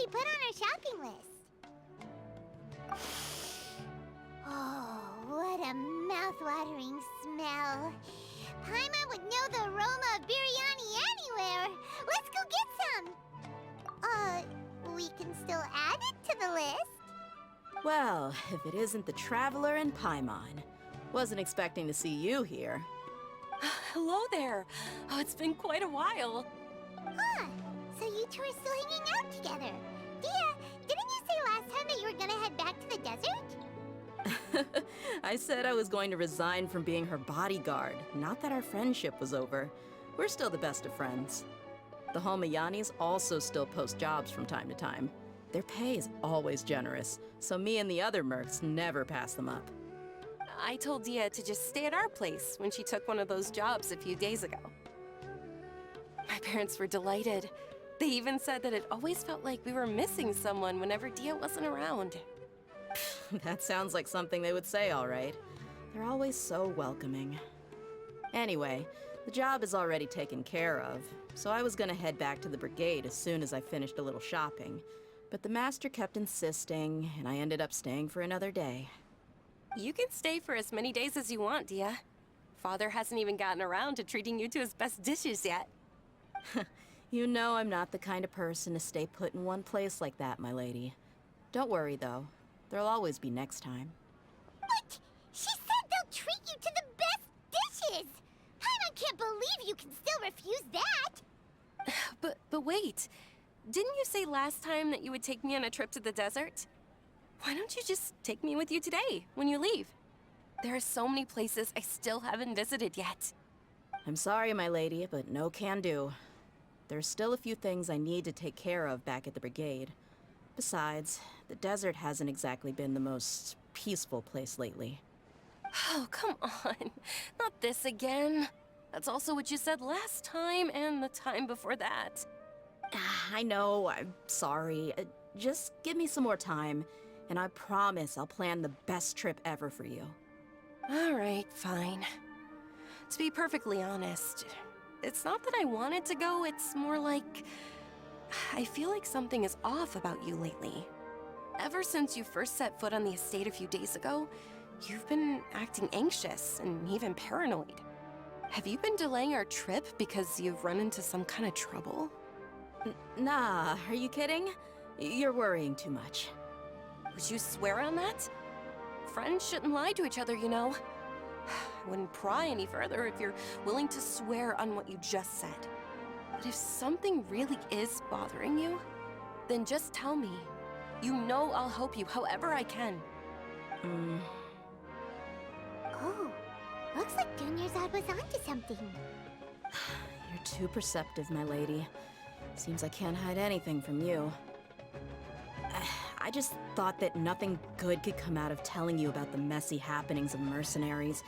we put on our shopping list? Oh, what a mouth-watering smell. Paimon would know the aroma of biryani anywhere. Let's go get some. We can still add it to the list. Well, if it isn't the Traveler and Paimon. Wasn't expecting to see you here. Hello there. Oh, it's been quite a while. Huh, so you two are still hanging out together. Dehya, didn't you say last time that you were gonna head back to the desert? I said I was going to resign from being her bodyguard, not that our friendship was over. We're still the best of friends. The Holmayanis also still post jobs from time to time. Their pay is always generous, so me and the other mercs never pass them up. I told Dehya to just stay at our place when she took one of those jobs a few days ago. My parents were delighted. They even said that it always felt like we were missing someone whenever Dehya wasn't around. That sounds like something they would say, all right. They're always so welcoming. Anyway, the job is already taken care of, so I was gonna head back to the brigade as soon as I finished a little shopping. But the master kept insisting, and I ended up staying for another day. You can stay for as many days as you want, Dehya. Father hasn't even gotten around to treating you to his best dishes yet. You know I'm not the kind of person to stay put in one place like that, my lady. Don't worry, though. There'll always be next time. What? She said they'll treat you to the best dishes! I can't believe you can still refuse that! But wait. Didn't you say last time that you would take me on a trip to the desert? Why don't you just take me with you today, when you leave? There are so many places I still haven't visited yet. I'm sorry, my lady, but no can do. There's still a few things I need to take care of back at the brigade. Besides, the desert hasn't exactly been the most peaceful place lately. Oh, come on. Not this again. That's also what you said last time and the time before that. I know, I'm sorry. Just give me some more time, and I promise I'll plan the best trip ever for you. All right, fine. To be perfectly honest, it's not that I wanted to go, it's more like I feel like something is off about you lately. Ever since you first set foot on the estate a few days ago, you've been acting anxious and even paranoid. Have you been delaying our trip because you've run into some kind of trouble? Nah, are you kidding? You're worrying too much. Would you swear on that? Friends shouldn't lie to each other, you know. I wouldn't pry any further if you're willing to swear on what you just said. But if something really is bothering you, then just tell me. You know I'll help you however I can. Oh, looks like Dunyarzad was onto something. You're too perceptive, my lady. Seems I can't hide anything from you. I just thought that nothing good could come out of telling you about the messy happenings of mercenaries.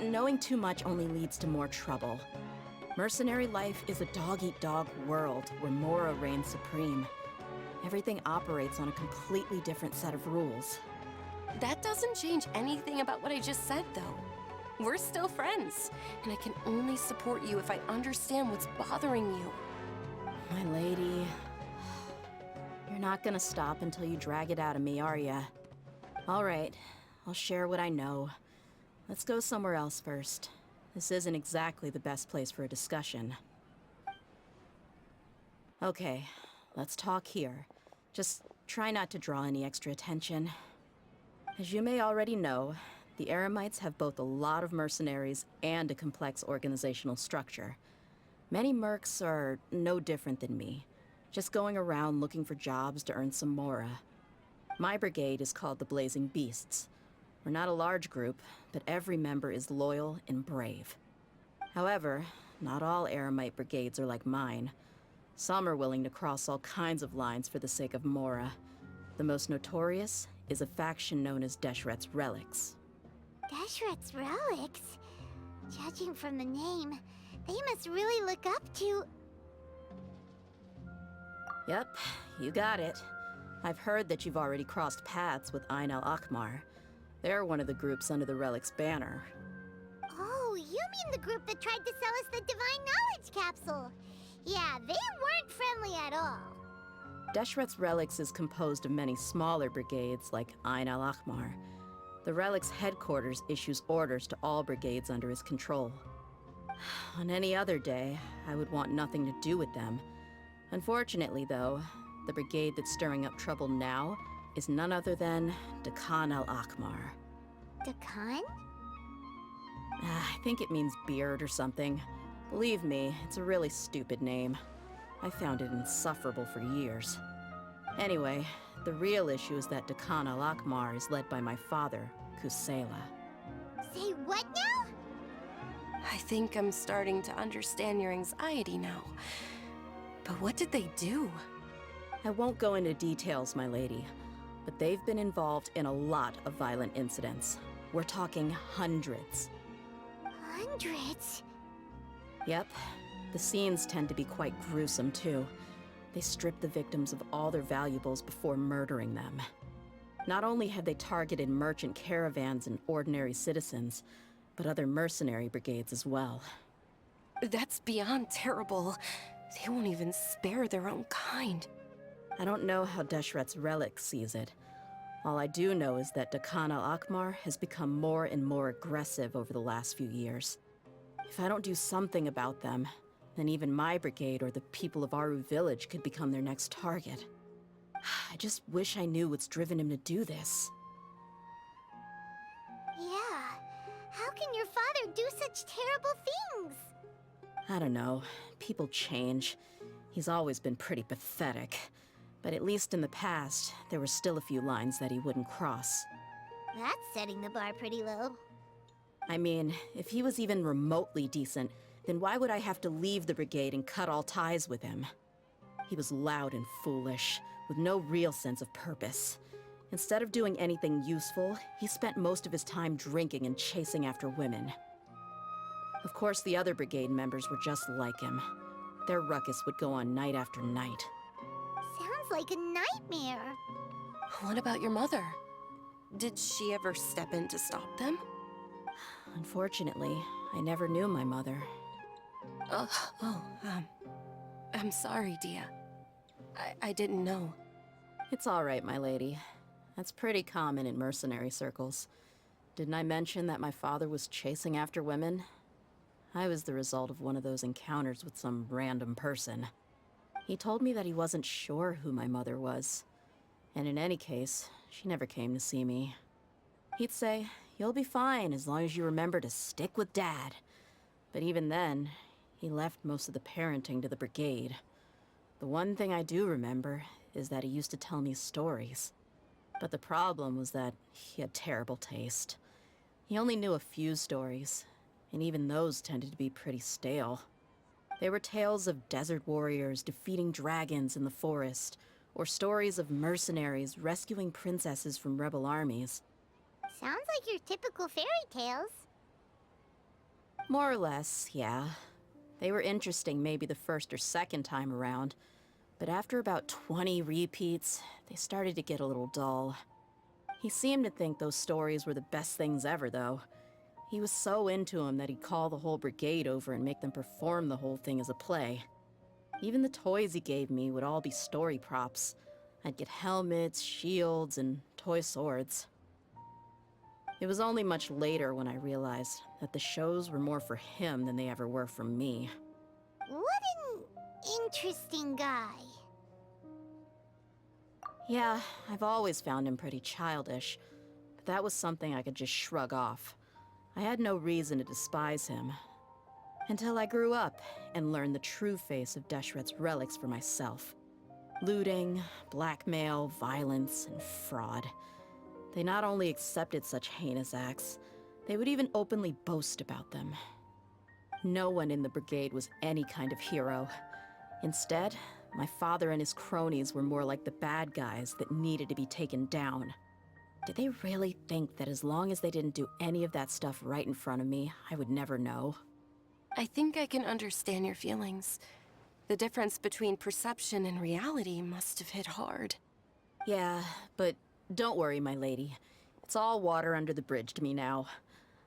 Knowing too much only leads to more trouble. Mercenary life is a dog-eat-dog world where Mora reigns supreme. Everything operates on a completely different set of rules. That doesn't change anything about what I just said, though. We're still friends, and I can only support you if I understand what's bothering you. My lady... You're not gonna stop until you drag it out of me, are ya? All right, I'll share what I know. Let's go somewhere else first. This isn't exactly the best place for a discussion. Okay, let's talk here. Just try not to draw any extra attention. As you may already know, the Eremites have both a lot of mercenaries and a complex organizational structure. Many mercs are no different than me, just going around looking for jobs to earn some mora. My brigade is called the Blazing Beasts. We're not a large group, but every member is loyal and brave. However, not all Eremite brigades are like mine. Some are willing to cross all kinds of lines for the sake of mora. The most notorious is a faction known as Deshret's Relics. Deshret's Relics? Judging from the name, they must really look up to... Yep, you got it. I've heard that you've already crossed paths with Ain al-Akmar. They're one of the groups under the Relic's banner. Oh, you mean the group that tried to sell us the Divine Knowledge Capsule? Yeah, they weren't friendly at all. Deshret's Relics is composed of many smaller brigades like Ain al-Ahmar. The Relic's headquarters issues orders to all brigades under his control. On any other day, I would want nothing to do with them. Unfortunately, though, the brigade that's stirring up trouble now is none other than Dekhan al-Ahmar. Dakan? I think it means beard or something. Believe me, it's a really stupid name. I found it insufferable for years. Anyway, the real issue is that Dekhan al-Ahmar is led by my father, Kusela. Say what now? I think I'm starting to understand your anxiety now. But what did they do? I won't go into details, my lady, but they've been involved in a lot of violent incidents. We're talking hundreds. Hundreds? Yep. The scenes tend to be quite gruesome, too. They strip the victims of all their valuables before murdering them. Not only have they targeted merchant caravans and ordinary citizens, but other mercenary brigades as well. That's beyond terrible. They won't even spare their own kind. I don't know how Deshret's Relic sees it. All I do know is that Dekhan al-Ahmar has become more and more aggressive over the last few years. If I don't do something about them, then even my brigade or the people of Aru village could become their next target. I just wish I knew what's driven him to do this. Yeah. How can your father do such terrible things? I don't know. People change. He's always been pretty pathetic. But at least in the past, there were still a few lines that he wouldn't cross. That's setting the bar pretty low. I mean, if he was even remotely decent, then why would I have to leave the brigade and cut all ties with him? He was loud and foolish, with no real sense of purpose. Instead of doing anything useful, he spent most of his time drinking and chasing after women. Of course, the other brigade members were just like him. Their ruckus would go on night after night. Sounds like a nightmare. What about your mother? Did she ever step in to stop them? Unfortunately, I never knew my mother. I'm sorry, Dehya. I didn't know. It's all right, my lady. That's pretty common in mercenary circles. Didn't I mention that my father was chasing after women? I was the result of one of those encounters with some random person. He told me that he wasn't sure who my mother was. And in any case, she never came to see me. He'd say, "You'll be fine as long as you remember to stick with Dad." But even then, he left most of the parenting to the brigade. The one thing I do remember is that he used to tell me stories. But the problem was that he had terrible taste. He only knew a few stories, and even those tended to be pretty stale. They were tales of desert warriors defeating dragons in the forest, or stories of mercenaries rescuing princesses from rebel armies. Sounds like your typical fairy tales. More or less, yeah. They were interesting maybe the first or second time around, but after about 20 repeats, they started to get a little dull. He seemed to think those stories were the best things ever, though. He was so into them that he'd call the whole brigade over and make them perform the whole thing as a play. Even the toys he gave me would all be story props. I'd get helmets, shields, and toy swords. It was only much later when I realized that the shows were more for him than they ever were for me. What an interesting guy. Yeah, I've always found him pretty childish, but that was something I could just shrug off. I had no reason to despise him. Until I grew up and learned the true face of Deshret's Relics for myself. Looting, blackmail, violence, and fraud. They not only accepted such heinous acts, they would even openly boast about them. No one in the brigade was any kind of hero. Instead, my father and his cronies were more like the bad guys that needed to be taken down. Did they really think that as long as they didn't do any of that stuff right in front of me, I would never know? I think I can understand your feelings. The difference between perception and reality must have hit hard. Yeah, but don't worry, my lady. It's all water under the bridge to me now.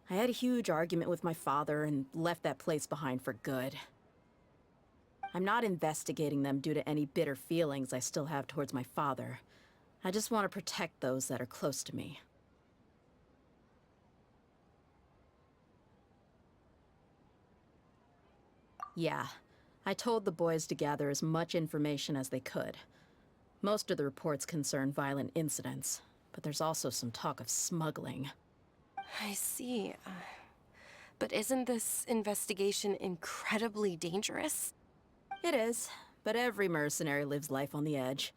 I had a huge argument with my father and left that place behind for good. I'm not investigating them due to any bitter feelings I still have towards my father. I just want to protect those that are close to me. Yeah, I told the boys to gather as much information as they could. Most of the reports concern violent incidents, but there's also some talk of smuggling. I see. But isn't this investigation incredibly dangerous? It is, but every mercenary lives life on the edge.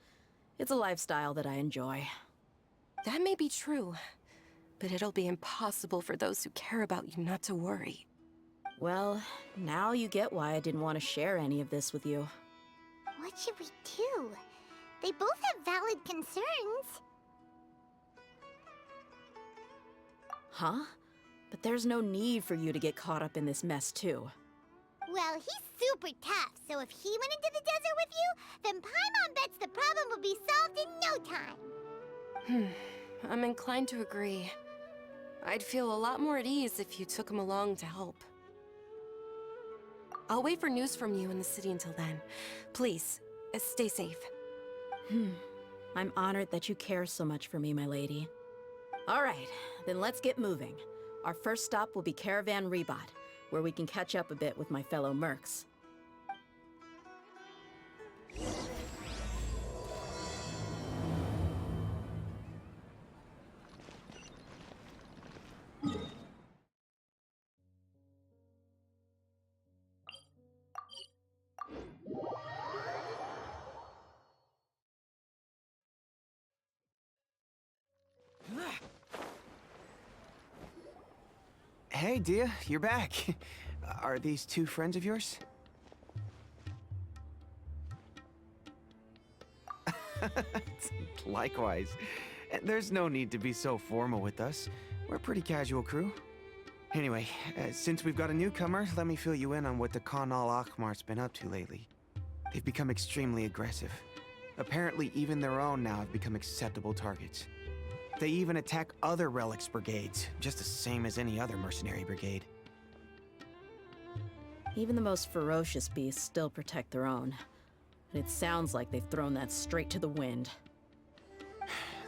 It's a lifestyle that I enjoy. That may be true, but it'll be impossible for those who care about you not to worry. Well, now you get why I didn't want to share any of this with you. What should we do? They both have valid concerns. Huh? But there's no need for you to get caught up in this mess, too. Well, he's super tough, so if he went into the desert with you, then Paimon bets the problem will be solved in no time. I'm inclined to agree. I'd feel a lot more at ease if you took him along to help. I'll wait for news from you in the city until then. Please, stay safe. I'm honored that you care so much for me, my lady. All right, then let's get moving. Our first stop will be Caravan Rebot, where we can catch up a bit with my fellow mercs. Hey, Dehya, you're back. Are these two friends of yours? Likewise. There's no need to be so formal with us. We're a pretty casual crew. Anyway, since we've got a newcomer, let me fill you in on what the Khan al-Akhmar's been up to lately. They've become extremely aggressive. Apparently, even their own now have become acceptable targets. They even attack other relics brigades, just the same as any other mercenary brigade. Even the most ferocious beasts still protect their own. And it sounds like they've thrown that straight to the wind.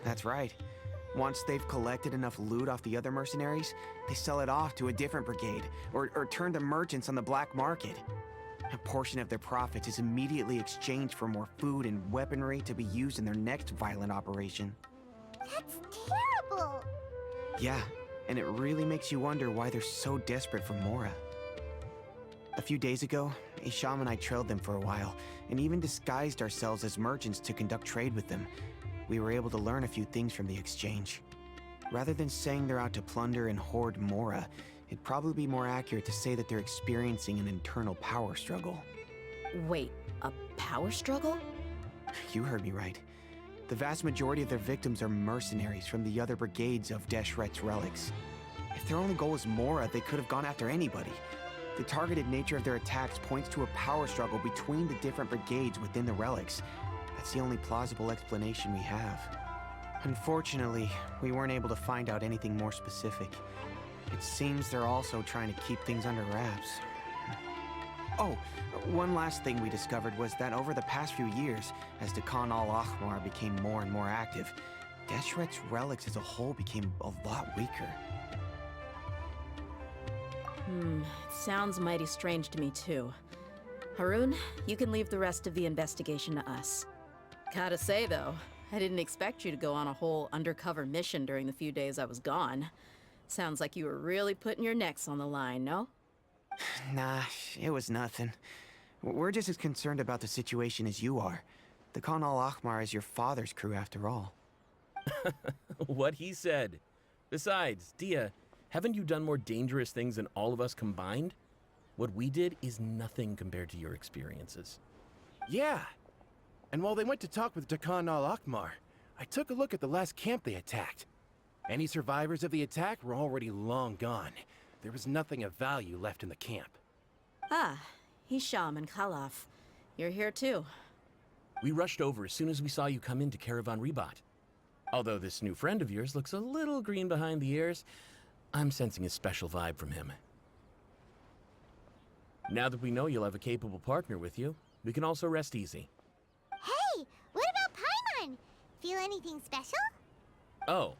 That's right. Once they've collected enough loot off the other mercenaries, they sell it off to a different brigade, or turn to merchants on the black market. A portion of their profits is immediately exchanged for more food and weaponry to be used in their next violent operation. That's terrible! Yeah, and it really makes you wonder why they're so desperate for Mora. A few days ago, Isham and I trailed them for a while, and even disguised ourselves as merchants to conduct trade with them. We were able to learn a few things from the exchange. Rather than saying they're out to plunder and hoard Mora, it'd probably be more accurate to say that they're experiencing an internal power struggle. Wait, a power struggle? You heard me right. The vast majority of their victims are mercenaries from the other brigades of Deshret's relics. If their only goal is Mora, they could have gone after anybody. The targeted nature of their attacks points to a power struggle between the different brigades within the relics. That's the only plausible explanation we have. Unfortunately, we weren't able to find out anything more specific. It seems they're also trying to keep things under wraps. Oh, one last thing we discovered was that over the past few years, as the Khan al-Akhmar became more and more active, Deshret's relics as a whole became a lot weaker. It sounds mighty strange to me too. Harun, you can leave the rest of the investigation to us. Gotta say though, I didn't expect you to go on a whole undercover mission during the few days I was gone. Sounds like you were really putting your necks on the line, no? Nah, it was nothing. We're just as concerned about the situation as you are. The Khan al-Akhmar is your father's crew after all. What he said. Besides, Dehya, haven't you done more dangerous things than all of us combined? What we did is nothing compared to your experiences. Yeah. And while they went to talk with Khan al-Akhmar, I took a look at the last camp they attacked. Any survivors of the attack were already long gone. There was nothing of value left in the camp. Ah, Hisham and Khalaf. You're here too. We rushed over as soon as we saw you come into Caravan Rebot. Although this new friend of yours looks a little green behind the ears, I'm sensing a special vibe from him. Now that we know you'll have a capable partner with you, We can also rest easy. Hey, what about Paimon? Feel anything special? Oh,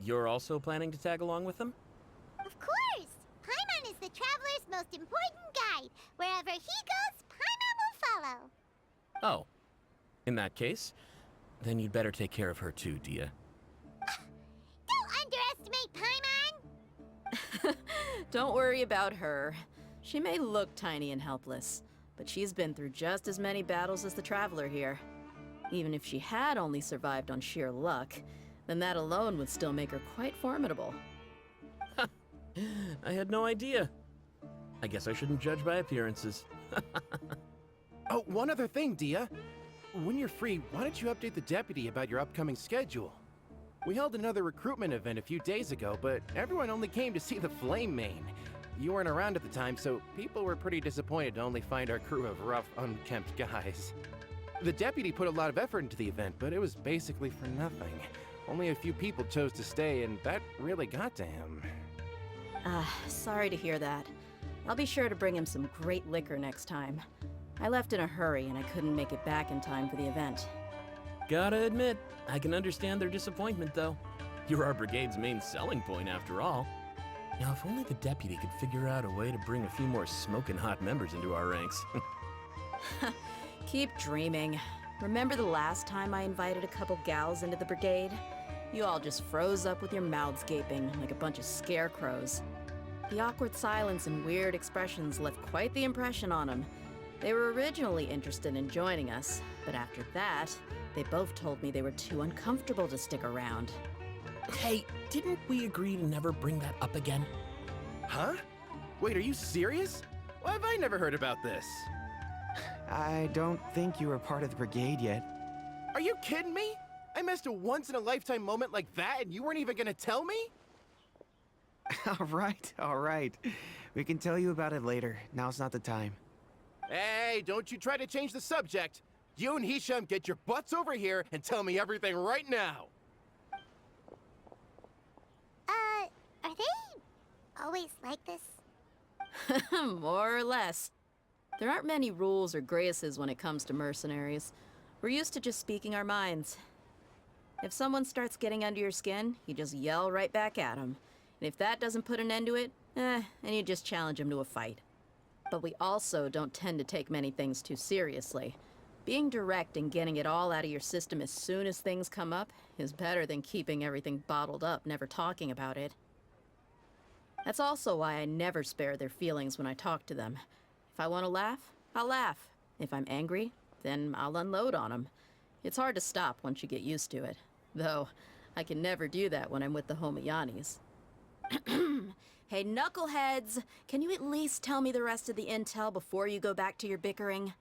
you're also planning to tag along with them? Of course! Paimon is the traveler's most important guide. Wherever he goes, Paimon will follow. Oh. In that case, then you'd better take care of her too, Dehya. Don't underestimate Paimon! Don't worry about her. She may look tiny and helpless, but she's been through just as many battles as the Traveler here. Even if she had only survived on sheer luck, then that alone would still make her quite formidable. I had no idea. I guess I shouldn't judge by appearances. Oh, one other thing, Dehya. When you're free, why don't you update the deputy about your upcoming schedule? We held another recruitment event a few days ago, but everyone only came to see the Flame Main. You weren't around at the time, so people were pretty disappointed to only find our crew of rough, unkempt guys. The deputy put a lot of effort into the event, but it was basically for nothing. Only a few people chose to stay, and that really got to him. Sorry to hear that. I'll be sure to bring him some great liquor next time. I left in a hurry and I couldn't make it back in time for the event. Gotta admit, I can understand their disappointment, though. You're our brigade's main selling point, after all. Now, if only the deputy could figure out a way to bring a few more smoking hot members into our ranks. Keep dreaming. Remember the last time I invited a couple gals into the brigade? You all just froze up with your mouths gaping like a bunch of scarecrows. The awkward silence and weird expressions left quite the impression on them. They were originally interested in joining us, but after that, they both told me they were too uncomfortable to stick around. Hey, didn't we agree to never bring that up again? Huh? Wait, are you serious? Why have I never heard about this? I don't think you were part of the brigade yet. Are you kidding me? I missed a once-in-a-lifetime moment like that and you weren't even gonna tell me? All right. We can tell you about it later. Now's not the time. Hey, don't you try to change the subject. You and Hisham get your butts over here and tell me everything right now. Are they always like this? More or less. There aren't many rules or graces when it comes to mercenaries. We're used to just speaking our minds. If someone starts getting under your skin, you just yell right back at them. And if that doesn't put an end to it, then you just challenge them to a fight. But we also don't tend to take many things too seriously. Being direct and getting it all out of your system as soon as things come up is better than keeping everything bottled up, never talking about it. That's also why I never spare their feelings when I talk to them. If I want to laugh, I'll laugh. If I'm angry, then I'll unload on them. It's hard to stop once you get used to it. Though, I can never do that when I'm with the Homayanis. Hey, knuckleheads! Can you at least tell me the rest of the intel before you go back to your bickering?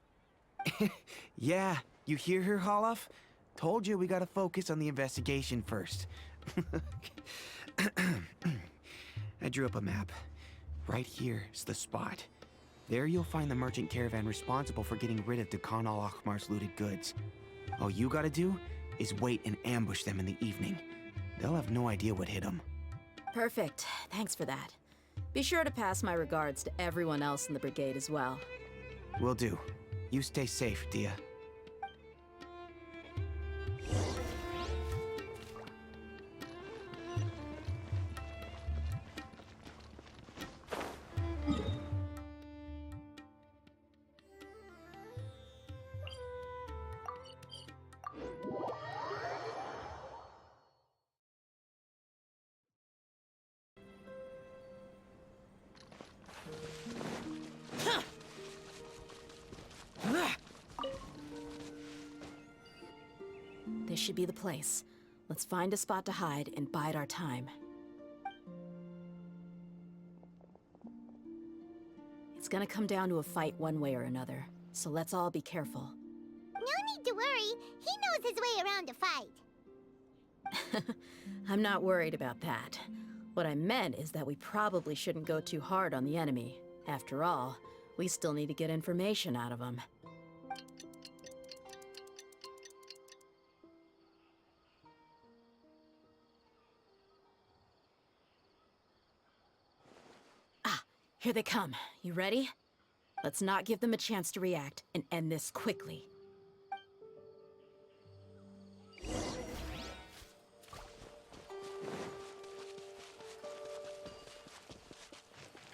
Yeah, you hear her, Holof? Told you we gotta focus on the investigation first. I drew up a map. Right here is the spot. There you'll find the merchant caravan responsible for getting rid of Dehya al-Akhmar's looted goods. All you gotta do is wait and ambush them in the evening. They'll have no idea what hit them. Perfect. Thanks for that. Be sure to pass my regards to everyone else in the brigade as well. Will do. You stay safe, Dehya. This should be the place. Let's find a spot to hide and bide our time. It's gonna come down to a fight one way or another, so let's all be careful. No need to worry. He knows his way around a fight. I'm not worried about that. What I meant is that we probably shouldn't go too hard on the enemy. After all, we still need to get information out of them. Here they come. You ready? Let's not give them a chance to react and end this quickly.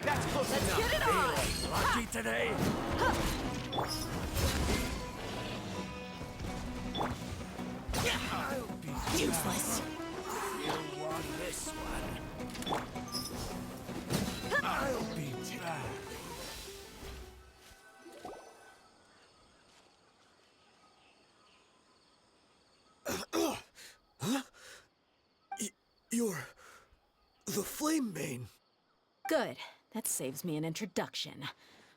That's close enough. Get it on! Lucky today. Useless. You want this one? I'll be back. You're the Flame Main. Good. That saves me an introduction.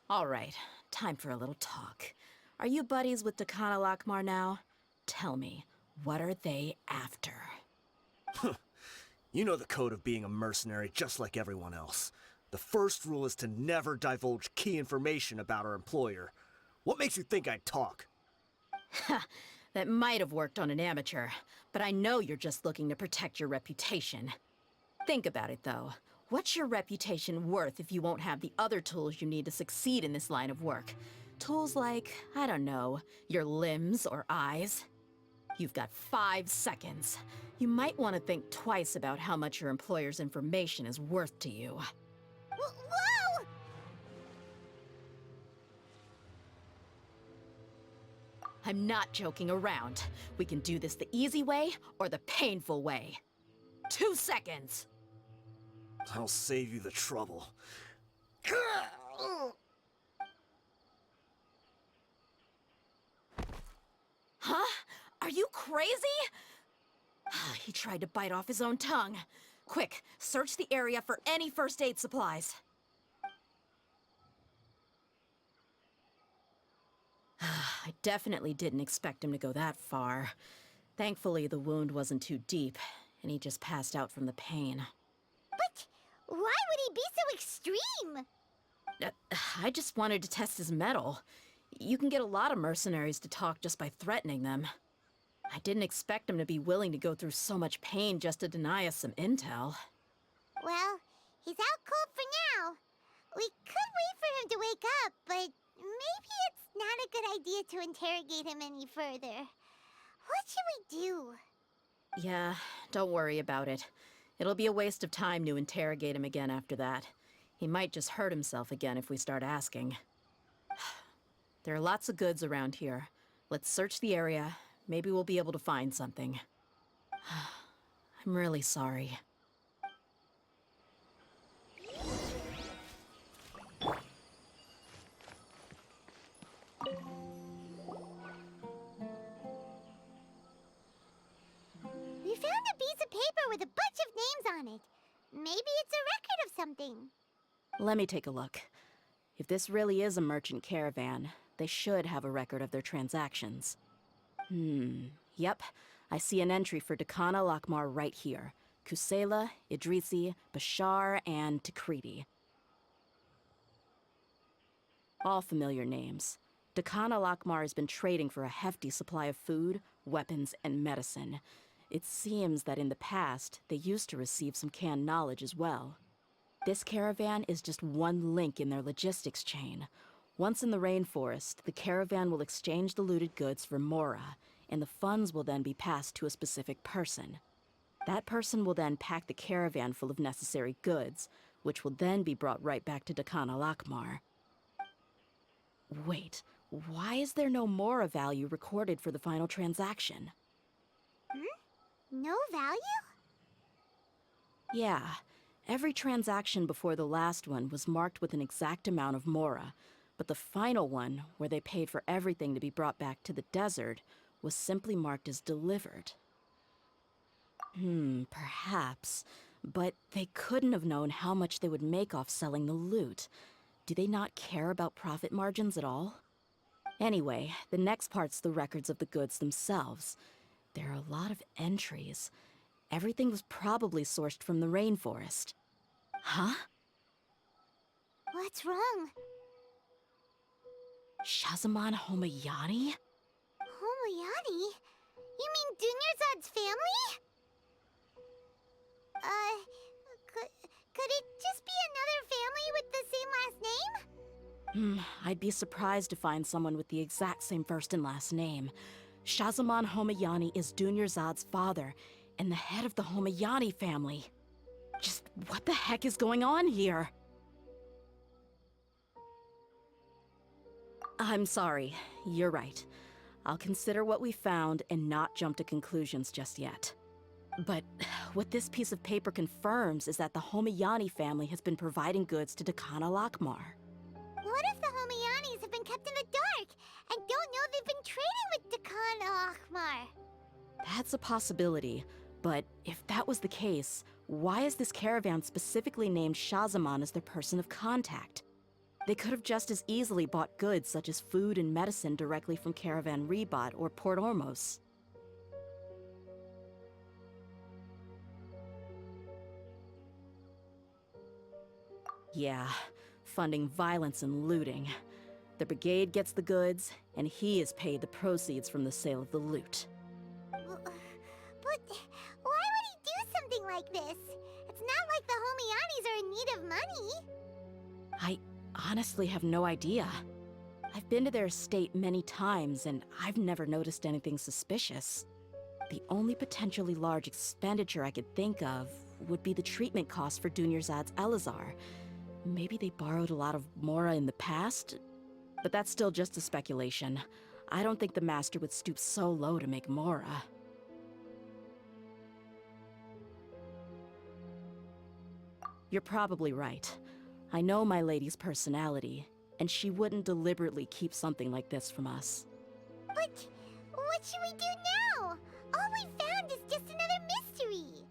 All right, time for a little talk. Are you buddies with Dakana Lakmar now? Tell me, what are they after? You know the code of being a mercenary just like everyone else. The first rule is to never divulge key information about our employer. What makes you think I'd talk? That might have worked on an amateur, but I know you're just looking to protect your reputation. Think about it, though. What's your reputation worth if you won't have the other tools you need to succeed in this line of work? Tools like, I don't know, your limbs or eyes? You've got 5 seconds. You might want to think twice about how much your employer's information is worth to you. Whoa! I'm not joking around. We can do this the easy way or the painful way. 2 seconds! I'll save you the trouble. Huh? Are you crazy? He tried to bite off his own tongue. Quick, search the area for any first aid supplies. I definitely didn't expect him to go that far. Thankfully, the wound wasn't too deep, and he just passed out from the pain. But why would he be so extreme? I just wanted to test his mettle. You can get a lot of mercenaries to talk just by threatening them. I didn't expect him to be willing to go through so much pain just to deny us some intel. Well, he's out cold for now. We could wait for him to wake up, but maybe it's not a good idea to interrogate him any further. What should we do? Yeah, don't worry about it. It'll be a waste of time to interrogate him again after that. He might just hurt himself again if we start asking. There are lots of goods around here. Let's search the area. Maybe we'll be able to find something. I'm really sorry. We found a piece of paper with a bunch of names on it. Maybe it's a record of something. Let me take a look. If this really is a merchant caravan, they should have a record of their transactions. Yep. I see an entry for Dakana Lakmar right here. Kusela, Idrisi, Bashar, and Takriti. All familiar names. Dakana Lakmar has been trading for a hefty supply of food, weapons, and medicine. It seems that in the past, they used to receive some canned knowledge as well. This caravan is just one link in their logistics chain. Once in the rainforest, the caravan will exchange the looted goods for Mora, and the funds will then be passed to a specific person. That person will then pack the caravan full of necessary goods, which will then be brought right back to Dakana Lakmar. Wait, why is there no Mora value recorded for the final transaction? No value? Yeah, every transaction before the last one was marked with an exact amount of Mora, but the final one, where they paid for everything to be brought back to the desert, was simply marked as delivered. Perhaps. But they couldn't have known how much they would make off selling the loot. Do they not care about profit margins at all? Anyway, the next part's the records of the goods themselves. There are a lot of entries. Everything was probably sourced from the rainforest. Huh? What's wrong? Shazaman Homayani? Homayani? You mean Dunyarzad's family? Could it just be another family with the same last name? I'd be surprised to find someone with the exact same first and last name. Shahzaman Homayani is Dunyarzad's father, and the head of the Homayani family. Just what the heck is going on here? I'm sorry, you're right. I'll consider what we found and not jump to conclusions just yet. But what this piece of paper confirms is that the Homayani family has been providing goods to Dakana Lakmar. What if the Homayanis have been kept in the dark and don't know they've been trading with Dakan Akhmar? That's a possibility, but if that was the case, why is this caravan specifically named Shahzaman as their person of contact? They could have just as easily bought goods such as food and medicine directly from Caravan Ribat or Port Ormos. Yeah, funding violence and looting. The brigade gets the goods, and he is paid the proceeds from the sale of the loot. But why would he do something like this? It's not like the Homayanis are in need of money. I honestly have no idea. I've been to their estate many times, and I've never noticed anything suspicious. The only potentially large expenditure I could think of would be the treatment costs for Dunyarzad's Elazar. Maybe they borrowed a lot of Mora in the past? But that's still just a speculation. I don't think the Master would stoop so low to make Mora. You're probably right. I know my lady's personality, and she wouldn't deliberately keep something like this from us. But what should we do now? All we found is just another mystery.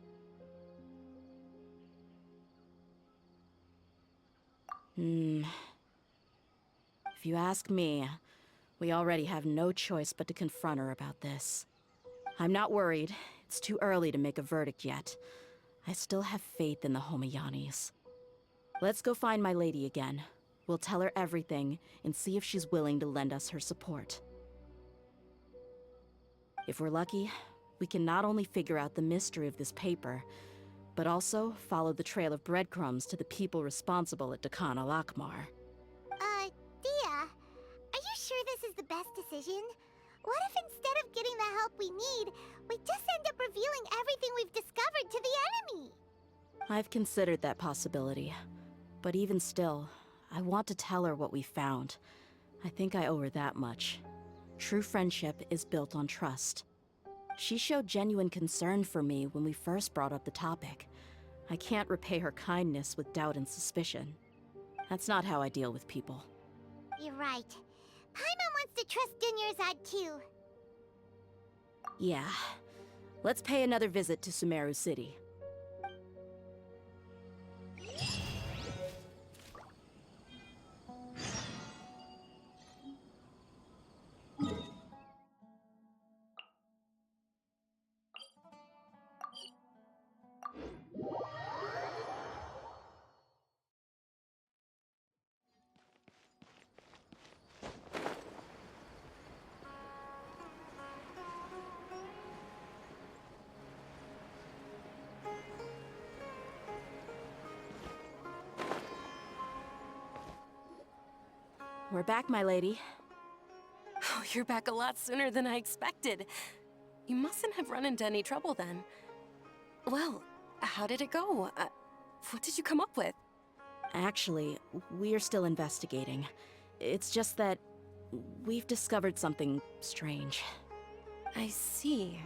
If you ask me, we already have no choice but to confront her about this. I'm not worried. It's too early to make a verdict yet. I still have faith in the Homayanis. Let's go find my lady again. We'll tell her everything and see if she's willing to lend us her support. If we're lucky, we can not only figure out the mystery of this paper, but also follow the trail of breadcrumbs to the people responsible at Dakan al-Akmar. Dehya, are you sure this is the best decision? What if instead of getting the help we need, we just end up revealing everything we've discovered to the enemy? I've considered that possibility. But even still, I want to tell her what we found. I think I owe her that much. True friendship is built on trust. She showed genuine concern for me when we first brought up the topic. I can't repay her kindness with doubt and suspicion. That's not how I deal with people. You're right. Paimon wants to trust Dunyarzad too. Yeah. Let's pay another visit to Sumeru City. We're back, my lady. Oh, you're back a lot sooner than I expected. You mustn't have run into any trouble then. Well, how did it go? What did you come up with? Actually, we're still investigating. It's just that we've discovered something strange. I see.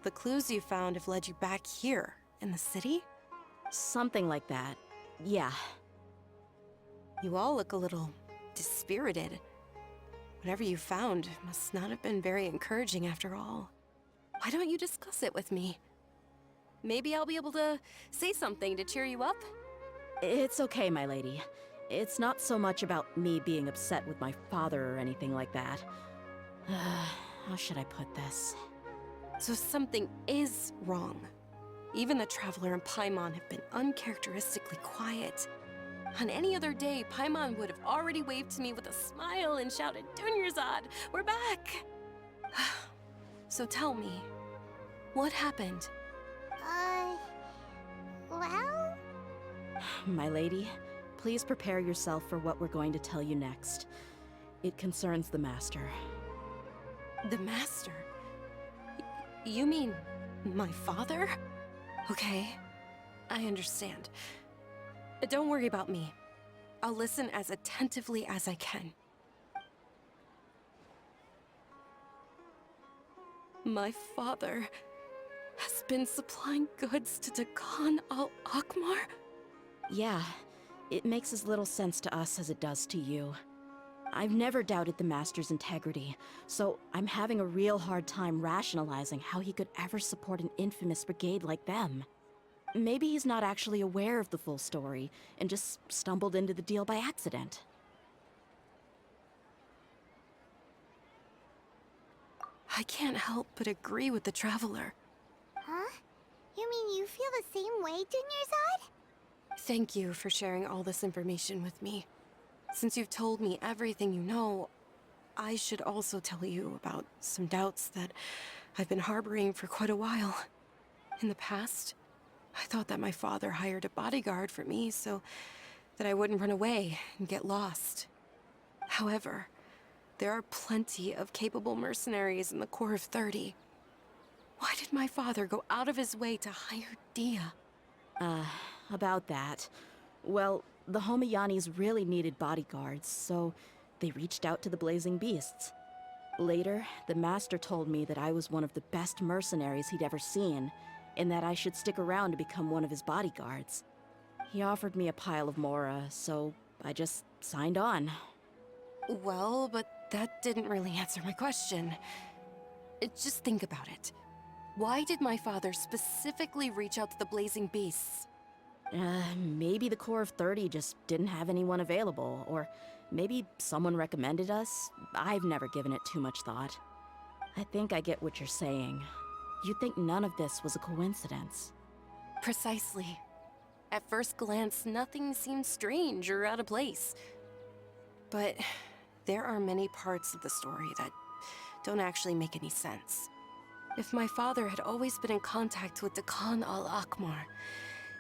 The clues you found have led you back here, in the city? Something like that. Yeah. You all look a little dispirited. Whatever you found must not have been very encouraging after all. Why don't you discuss it with me? Maybe I'll be able to say something to cheer you up? It's okay, my lady. It's not so much about me being upset with my father or anything like that. How should I put this? So something is wrong. Even the Traveler and Paimon have been uncharacteristically quiet. On any other day, Paimon would have already waved to me with a smile and shouted, "Dunyarzad, we're back!" So tell me, what happened? Well? My lady, please prepare yourself for what we're going to tell you next. It concerns the Master. The Master? You mean my father? Okay, I understand. Don't worry about me. I'll listen as attentively as I can. My father has been supplying goods to Dakan al-Akmar? Yeah, it makes as little sense to us as it does to you. I've never doubted the Master's integrity, so I'm having a real hard time rationalizing how he could ever support an infamous brigade like them. Maybe he's not actually aware of the full story, and just stumbled into the deal by accident. I can't help but agree with the Traveler. Huh? You mean you feel the same way, Dunyarzad? Thank you for sharing all this information with me. Since you've told me everything you know, I should also tell you about some doubts that I've been harboring for quite a while. In the past, I thought that my father hired a bodyguard for me so that I wouldn't run away and get lost. However, there are plenty of capable mercenaries in the Corps of 30. Why did my father go out of his way to hire Dehya? About that. Well, the Homayanis really needed bodyguards, so they reached out to the Blazing Beasts. Later, the Master told me that I was one of the best mercenaries he'd ever seen, and that I should stick around to become one of his bodyguards. He offered me a pile of Mora, so I just signed on. Well, but that didn't really answer my question. Just think about it. Why did my father specifically reach out to the Blazing Beasts? Maybe the Corps of 30 just didn't have anyone available, or maybe someone recommended us. I've never given it too much thought. I think I get what you're saying. You think none of this was a coincidence. Precisely. At first glance, nothing seemed strange or out of place. But there are many parts of the story that don't actually make any sense. If my father had always been in contact with Dakan al-Akmar,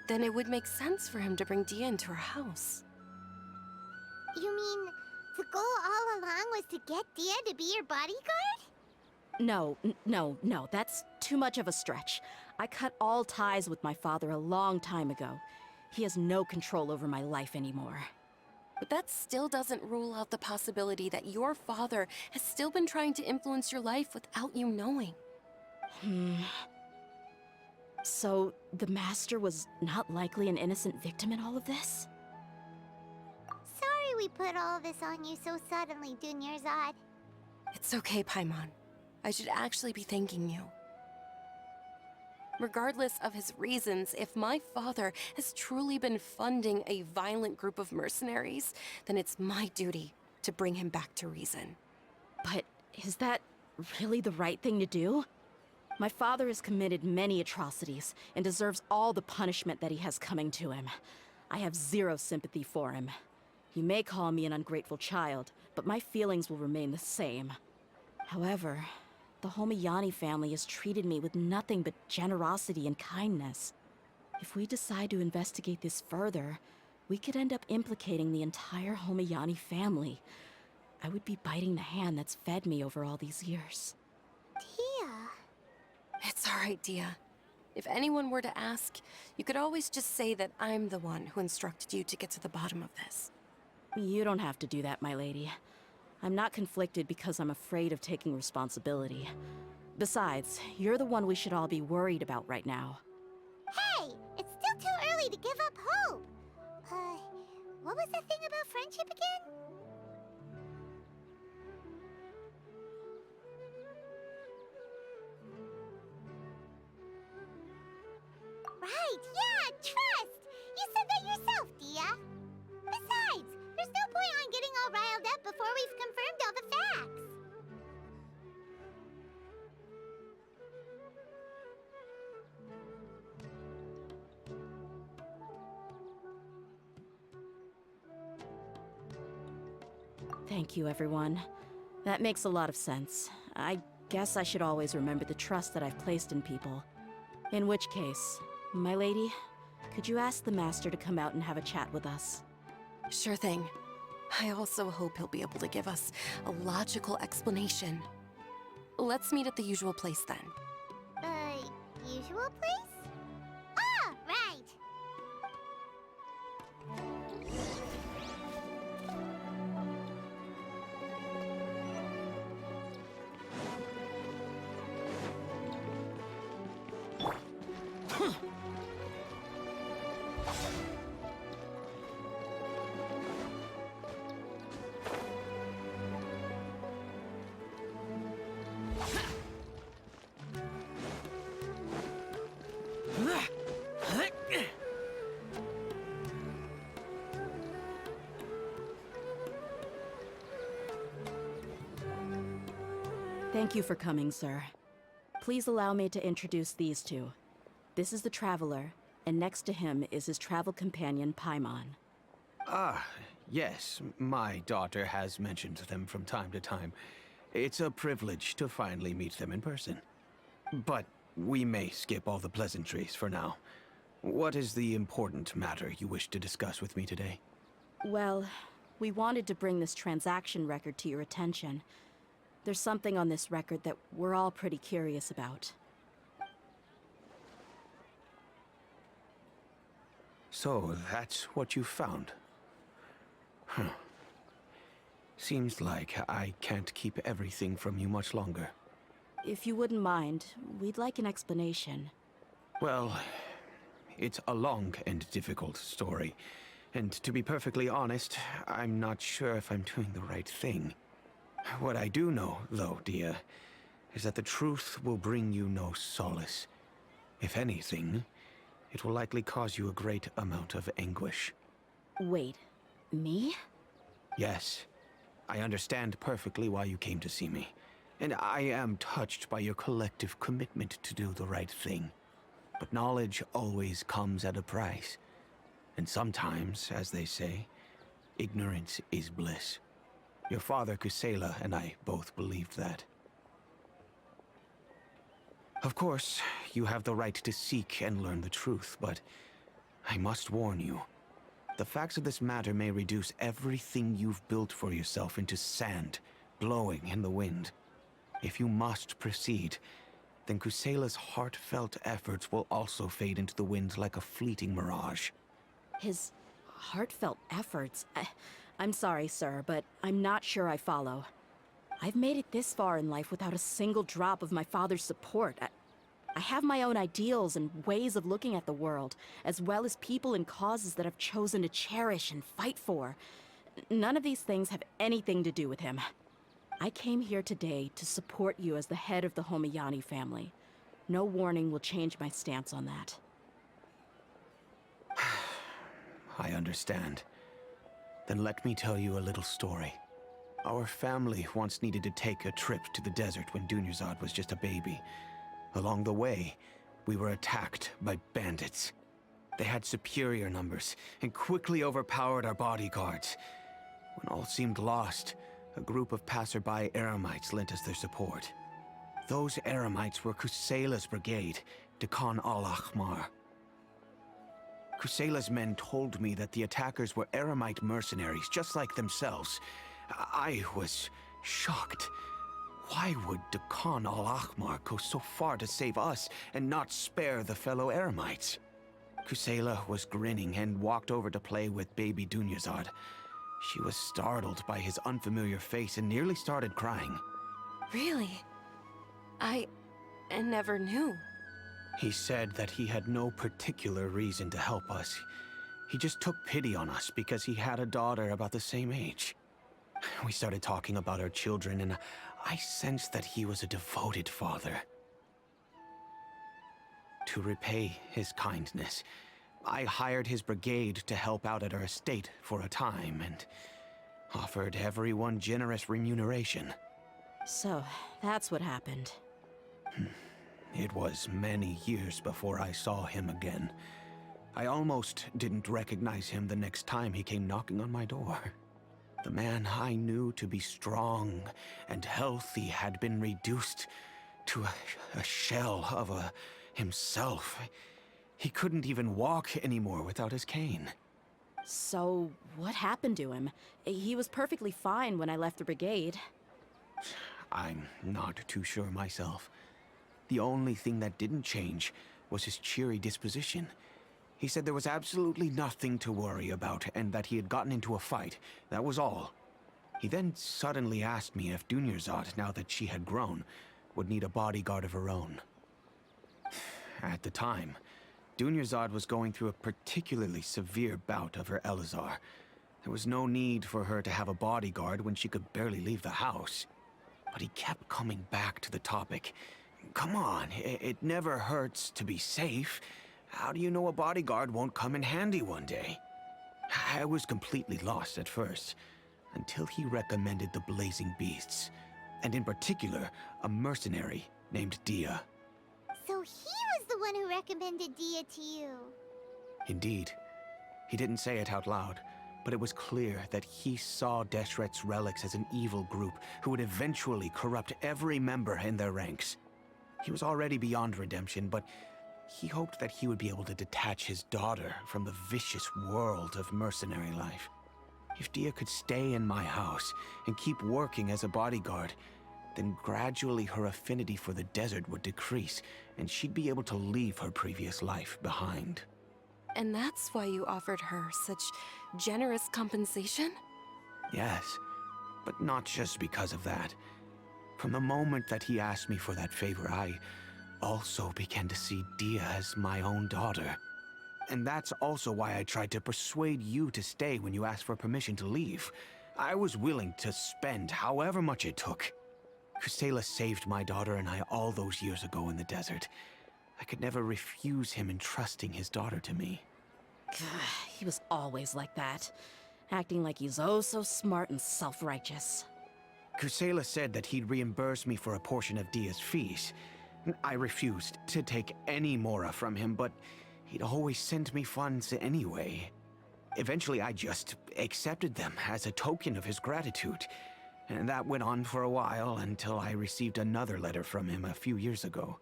then it would make sense for him to bring Dehya into our house. You mean the goal all along was to get Dehya to be your bodyguard? No, that's too much of a stretch. I cut all ties with my father a long time ago. He has no control over my life anymore. But that still doesn't rule out the possibility that your father has still been trying to influence your life without you knowing. So, the Master was not likely an innocent victim in all of this? Sorry we put all this on you so suddenly, Dunyarzad. It's okay, Paimon. I should actually be thanking you. Regardless of his reasons, if my father has truly been funding a violent group of mercenaries, then it's my duty to bring him back to reason. But is that really the right thing to do? My father has committed many atrocities and deserves all the punishment that he has coming to him. I have zero sympathy for him. You may call me an ungrateful child, but my feelings will remain the same. However, the Homayani family has treated me with nothing but generosity and kindness. If we decide to investigate this further, we could end up implicating the entire Homayani family. I would be biting the hand that's fed me over all these years. Dehya. It's all right, Dehya. If anyone were to ask, you could always just say that I'm the one who instructed you to get to the bottom of this. You don't have to do that, my lady. I'm not conflicted because I'm afraid of taking responsibility. Besides, you're the one we should all be worried about right now. Hey, it's still too early to give up hope. What was the thing about friendship again? Right, yeah, trust! You said that yourself, Dehya. Besides, there's no point on getting all riled up before we've confirmed all the facts. Thank you, everyone. That makes a lot of sense. I guess I should always remember the trust that I've placed in people. In which case, my lady, could you ask the Master to come out and have a chat with us? Sure thing. I also hope he'll be able to give us a logical explanation. Let's meet at the usual place then. Usual place? Ah, right! Thank you for coming, sir. Please allow me to introduce these two. This is the Traveler, and next to him is his travel companion, Paimon. Ah, yes. My daughter has mentioned them from time to time. It's a privilege to finally meet them in person. But we may skip all the pleasantries for now. What is the important matter you wish to discuss with me today? Well, we wanted to bring this transaction record to your attention. There's something on this record that we're all pretty curious about. So, that's what you found? Huh. Seems like I can't keep everything from you much longer. If you wouldn't mind, we'd like an explanation. Well, it's a long and difficult story. And to be perfectly honest, I'm not sure if I'm doing the right thing. What I do know, though, Dehya, is that the truth will bring you no solace. If anything, it will likely cause you a great amount of anguish. Wait, me? Yes, I understand perfectly why you came to see me. And I am touched by your collective commitment to do the right thing. But knowledge always comes at a price. And sometimes, as they say, ignorance is bliss. Your father, Kusela, and I both believed that. Of course, you have the right to seek and learn the truth, but I must warn you. The facts of this matter may reduce everything you've built for yourself into sand, blowing in the wind. If you must proceed, then Kusela's heartfelt efforts will also fade into the wind like a fleeting mirage. His heartfelt efforts? I'm sorry, sir, but I'm not sure I follow. I've made it this far in life without a single drop of my father's support. I have my own ideals and ways of looking at the world, as well as people and causes that I've chosen to cherish and fight for. None of these things have anything to do with him. I came here today to support you as the head of the Homiyani family. No warning will change my stance on that. I understand. Then let me tell you a little story. Our family once needed to take a trip to the desert when Dunyarzad was just a baby. Along the way, we were attacked by bandits. They had superior numbers and quickly overpowered our bodyguards. When all seemed lost, a group of passerby Eremites lent us their support. Those Eremites were Kusela's brigade, Dehya al-Ahmar. Kusela's men told me that the attackers were Eremite mercenaries, just like themselves. I was shocked. Why would Dehya al-Ahmar go so far to save us and not spare the fellow Eremites? Kusela was grinning and walked over to play with baby Dunyarzad. She was startled by his unfamiliar face and nearly started crying. Really? I never knew. He said that he had no particular reason to help us. He just took pity on us because he had a daughter about the same age. We started talking about our children, and I sensed that he was a devoted father. To repay his kindness, I hired his brigade to help out at our estate for a time, and offered everyone generous remuneration. So, that's what happened. It was many years before I saw him again. I almost didn't recognize him the next time he came knocking on my door. The man I knew to be strong and healthy had been reduced to a shell of himself. He couldn't even walk anymore without his cane. So, what happened to him? He was perfectly fine when I left the brigade. I'm not too sure myself. The only thing that didn't change was his cheery disposition. He said there was absolutely nothing to worry about and that he had gotten into a fight. That was all. He then suddenly asked me if Dunyarzad, now that she had grown, would need a bodyguard of her own. At the time, Dunyarzad was going through a particularly severe bout of her Elazar. There was no need for her to have a bodyguard when she could barely leave the house. But he kept coming back to the topic. Come on, it never hurts to be safe. How do you know a bodyguard won't come in handy one day? I was completely lost at first, until he recommended the Blazing Beasts, and in particular, a mercenary named Dehya. So he was the one who recommended Dehya to you. Indeed. He didn't say it out loud, but it was clear that he saw Deshret's relics as an evil group who would eventually corrupt every member in their ranks. He was already beyond redemption, but he hoped that he would be able to detach his daughter from the vicious world of mercenary life. If Dehya could stay in my house and keep working as a bodyguard, then gradually her affinity for the desert would decrease, and she'd be able to leave her previous life behind. And that's why you offered her such generous compensation? Yes, but not just because of that. From the moment that he asked me for that favor, I also began to see Dehya as my own daughter. And that's also why I tried to persuade you to stay when you asked for permission to leave. I was willing to spend however much it took. Kusela saved my daughter and I all those years ago in the desert. I could never refuse him entrusting his daughter to me. He was always like that, acting like he's oh so smart and self-righteous. Kusela said that he'd reimburse me for a portion of Dehya's fees. I refused to take any mora from him, but he'd always send me funds anyway. Eventually, I just accepted them as a token of his gratitude. And that went on for a while until I received another letter from him a few years ago.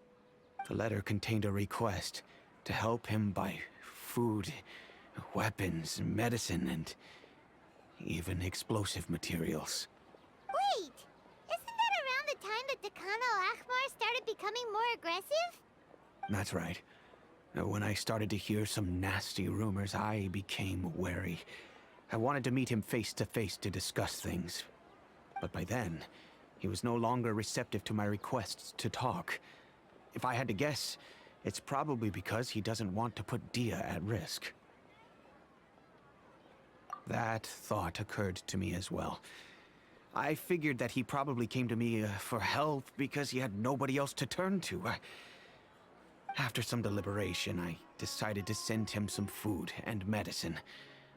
The letter contained a request to help him buy food, weapons, medicine, and even explosive materials. Wait! Isn't that around the time that Dakan al-Ahmar started becoming more aggressive? That's right. When I started to hear some nasty rumors, I became wary. I wanted to meet him face to face to discuss things. But by then, he was no longer receptive to my requests to talk. If I had to guess, it's probably because he doesn't want to put Dehya at risk. That thought occurred to me as well. I figured that he probably came to me for help because he had nobody else to turn to. After some deliberation, I decided to send him some food and medicine.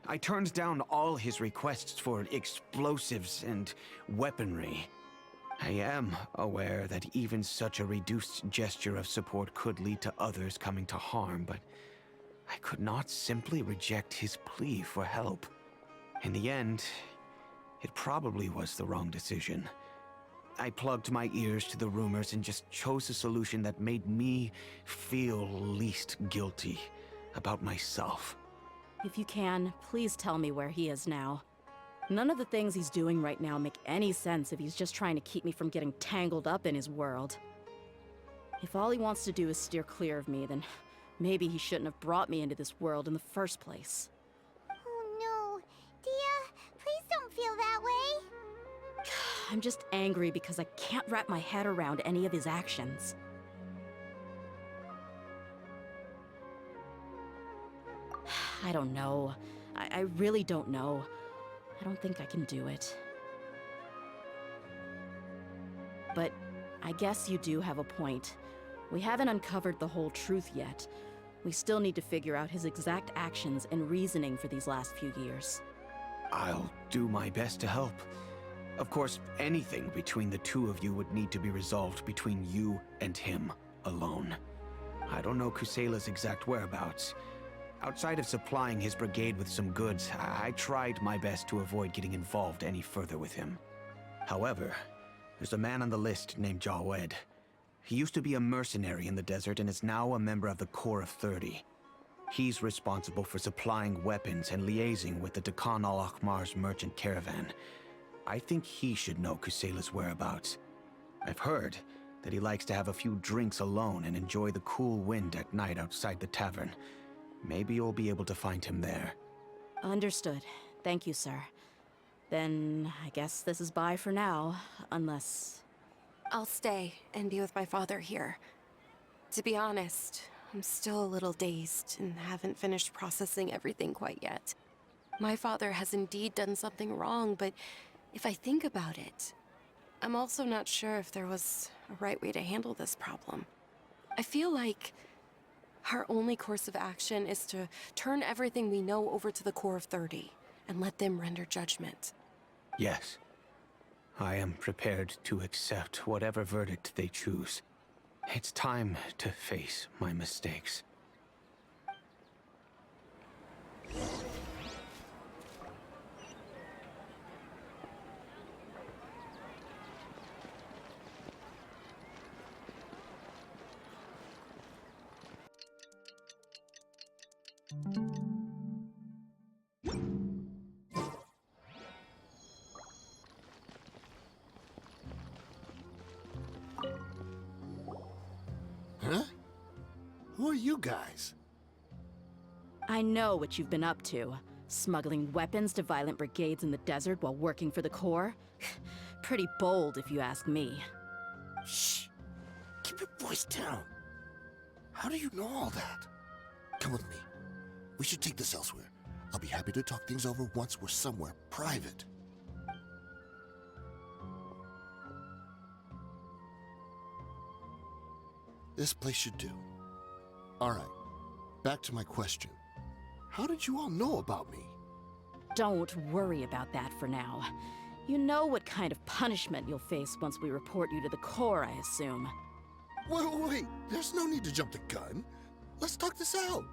I turned down all his requests for explosives and weaponry. I am aware that even such a reduced gesture of support could lead to others coming to harm, but I could not simply reject his plea for help. In the end, it probably was the wrong decision. I plugged my ears to the rumors and just chose a solution that made me feel least guilty about myself. If you can, please tell me where he is now. None of the things he's doing right now make any sense if he's just trying to keep me from getting tangled up in his world. If all he wants to do is steer clear of me, then maybe he shouldn't have brought me into this world in the first place. Oh no. Dehya, please don't feel that way. I'm just angry because I can't wrap my head around any of his actions. I don't know. I really don't know. I don't think I can do it. But I guess you do have a point. We haven't uncovered the whole truth yet. We still need to figure out his exact actions and reasoning for these last few years. I'll do my best to help. Of course, anything between the two of you would need to be resolved between you and him alone. I don't know Kusela's exact whereabouts. Outside of supplying his brigade with some goods, I tried my best to avoid getting involved any further with him. However, there's a man on the list named Jawed. He used to be a mercenary in the desert and is now a member of the Corps of 30. He's responsible for supplying weapons and liaising with the Dekhan al-Akhmar's merchant caravan. I think he should know Kusela's whereabouts. I've heard that he likes to have a few drinks alone and enjoy the cool wind at night outside the tavern. Maybe you'll be able to find him there. Understood. Thank you, sir. Then I guess this is bye for now, unless... I'll stay and be with my father here. To be honest, I'm still a little dazed and haven't finished processing everything quite yet. My father has indeed done something wrong, but if I think about it, I'm also not sure if there was a right way to handle this problem. I feel like our only course of action is to turn everything we know over to the Core of 30 and let them render judgment. Yes. I am prepared to accept whatever verdict they choose. It's time to face my mistakes. Huh? Who are you guys? I know what you've been up to. Smuggling weapons to violent brigades in the desert while working for the Corps? Pretty bold, if you ask me. Shh! Keep your voice down. How do you know all that? Come with me. We should take this elsewhere. I'll be happy to talk things over once we're somewhere private. This place should do. All right, back to my question. How did you all know about me? Don't worry about that for now. You know what kind of punishment you'll face once we report you to the Corps, I assume. Wait, there's no need to jump the gun. Let's talk this out.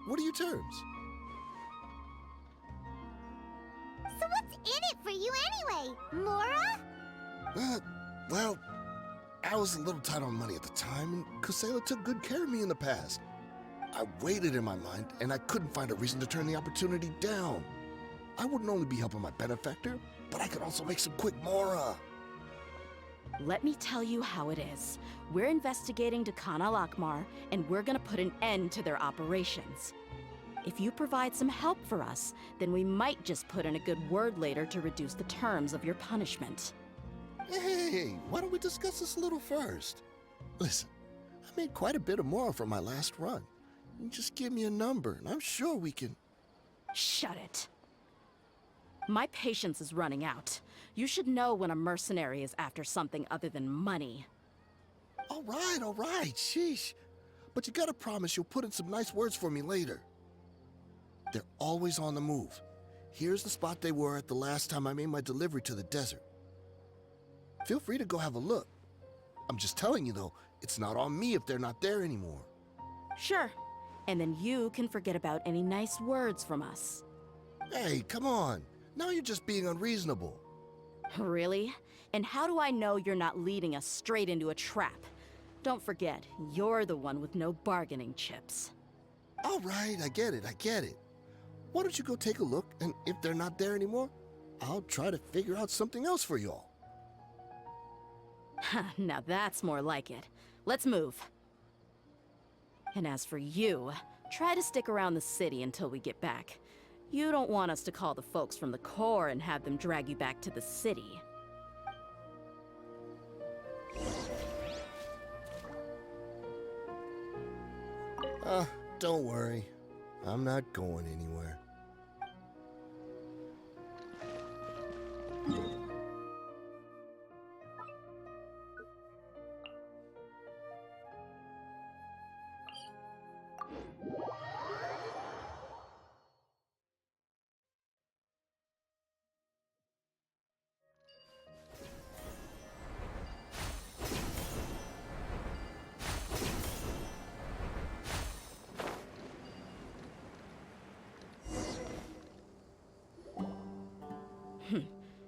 What are your terms? So what's in it for you anyway, Mora? Well, I was a little tight on money at the time, and Kusela took good care of me in the past. I waited in my mind, and I couldn't find a reason to turn the opportunity down. I wouldn't only be helping my benefactor, but I could also make some quick Mora. Let me tell you how it is. We're investigating Dekhan al-Akhmar, and we're gonna put an end to their operations. If you provide some help for us, then we might just put in a good word later to reduce the terms of your punishment. Hey, why don't we discuss this a little first? Listen, I made quite a bit of Mora from my last run. You just give me a number, and I'm sure we can... Shut it. My patience is running out. You should know when a mercenary is after something other than money. All right, sheesh. But you gotta promise you'll put in some nice words for me later. They're always on the move. Here's the spot they were at the last time I made my delivery to the desert. Feel free to go have a look. I'm just telling you though, it's not on me if they're not there anymore. Sure. And then you can forget about any nice words from us. Hey, come on. Now you're just being unreasonable. Really? And how do I know you're not leading us straight into a trap? Don't forget, you're the one with no bargaining chips. All right, I get it. Why don't you go take a look, and if they're not there anymore, I'll try to figure out something else for y'all. Now that's more like it. Let's move. And as for you, try to stick around the city until we get back. You don't want us to call the folks from the Corps and have them drag you back to the city. Don't worry. I'm not going anywhere.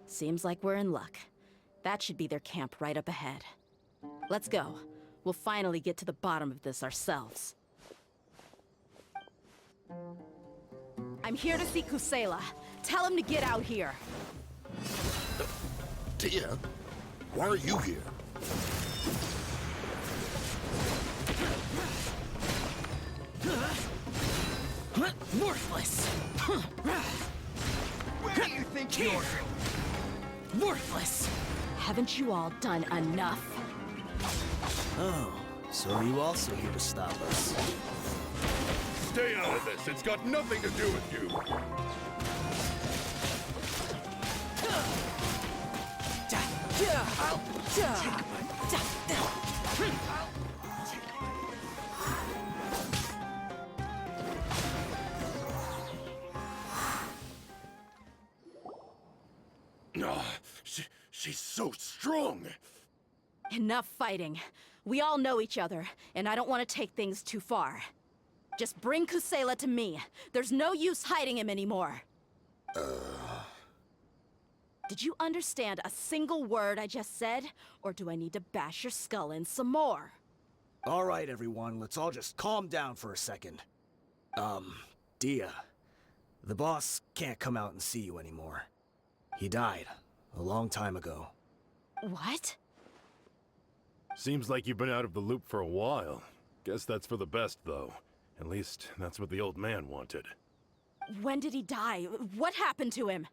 Seems like we're in luck. That should be their camp right up ahead. Let's go. We'll finally get to the bottom of this ourselves. I'm here to see Kusela. Tell him to get out here. Dehya, why are you here? Worthless! Where do you think you're... Worthless! Haven't you all done enough? Oh, so are you also here to stop us? Stay out of this. It's got nothing to do with you. She's so strong. Enough fighting. We all know each other, and I don't want to take things too far. Just bring Kusela to me. There's no use hiding him anymore. Did you understand a single word I just said? Or do I need to bash your skull in some more? All right, everyone, let's all just calm down for a second. Dehya, the boss can't come out and see you anymore. He died a long time ago. What? Seems like you've been out of the loop for a while. Guess that's for the best, though. At least, that's what the old man wanted. When did he die? What happened to him?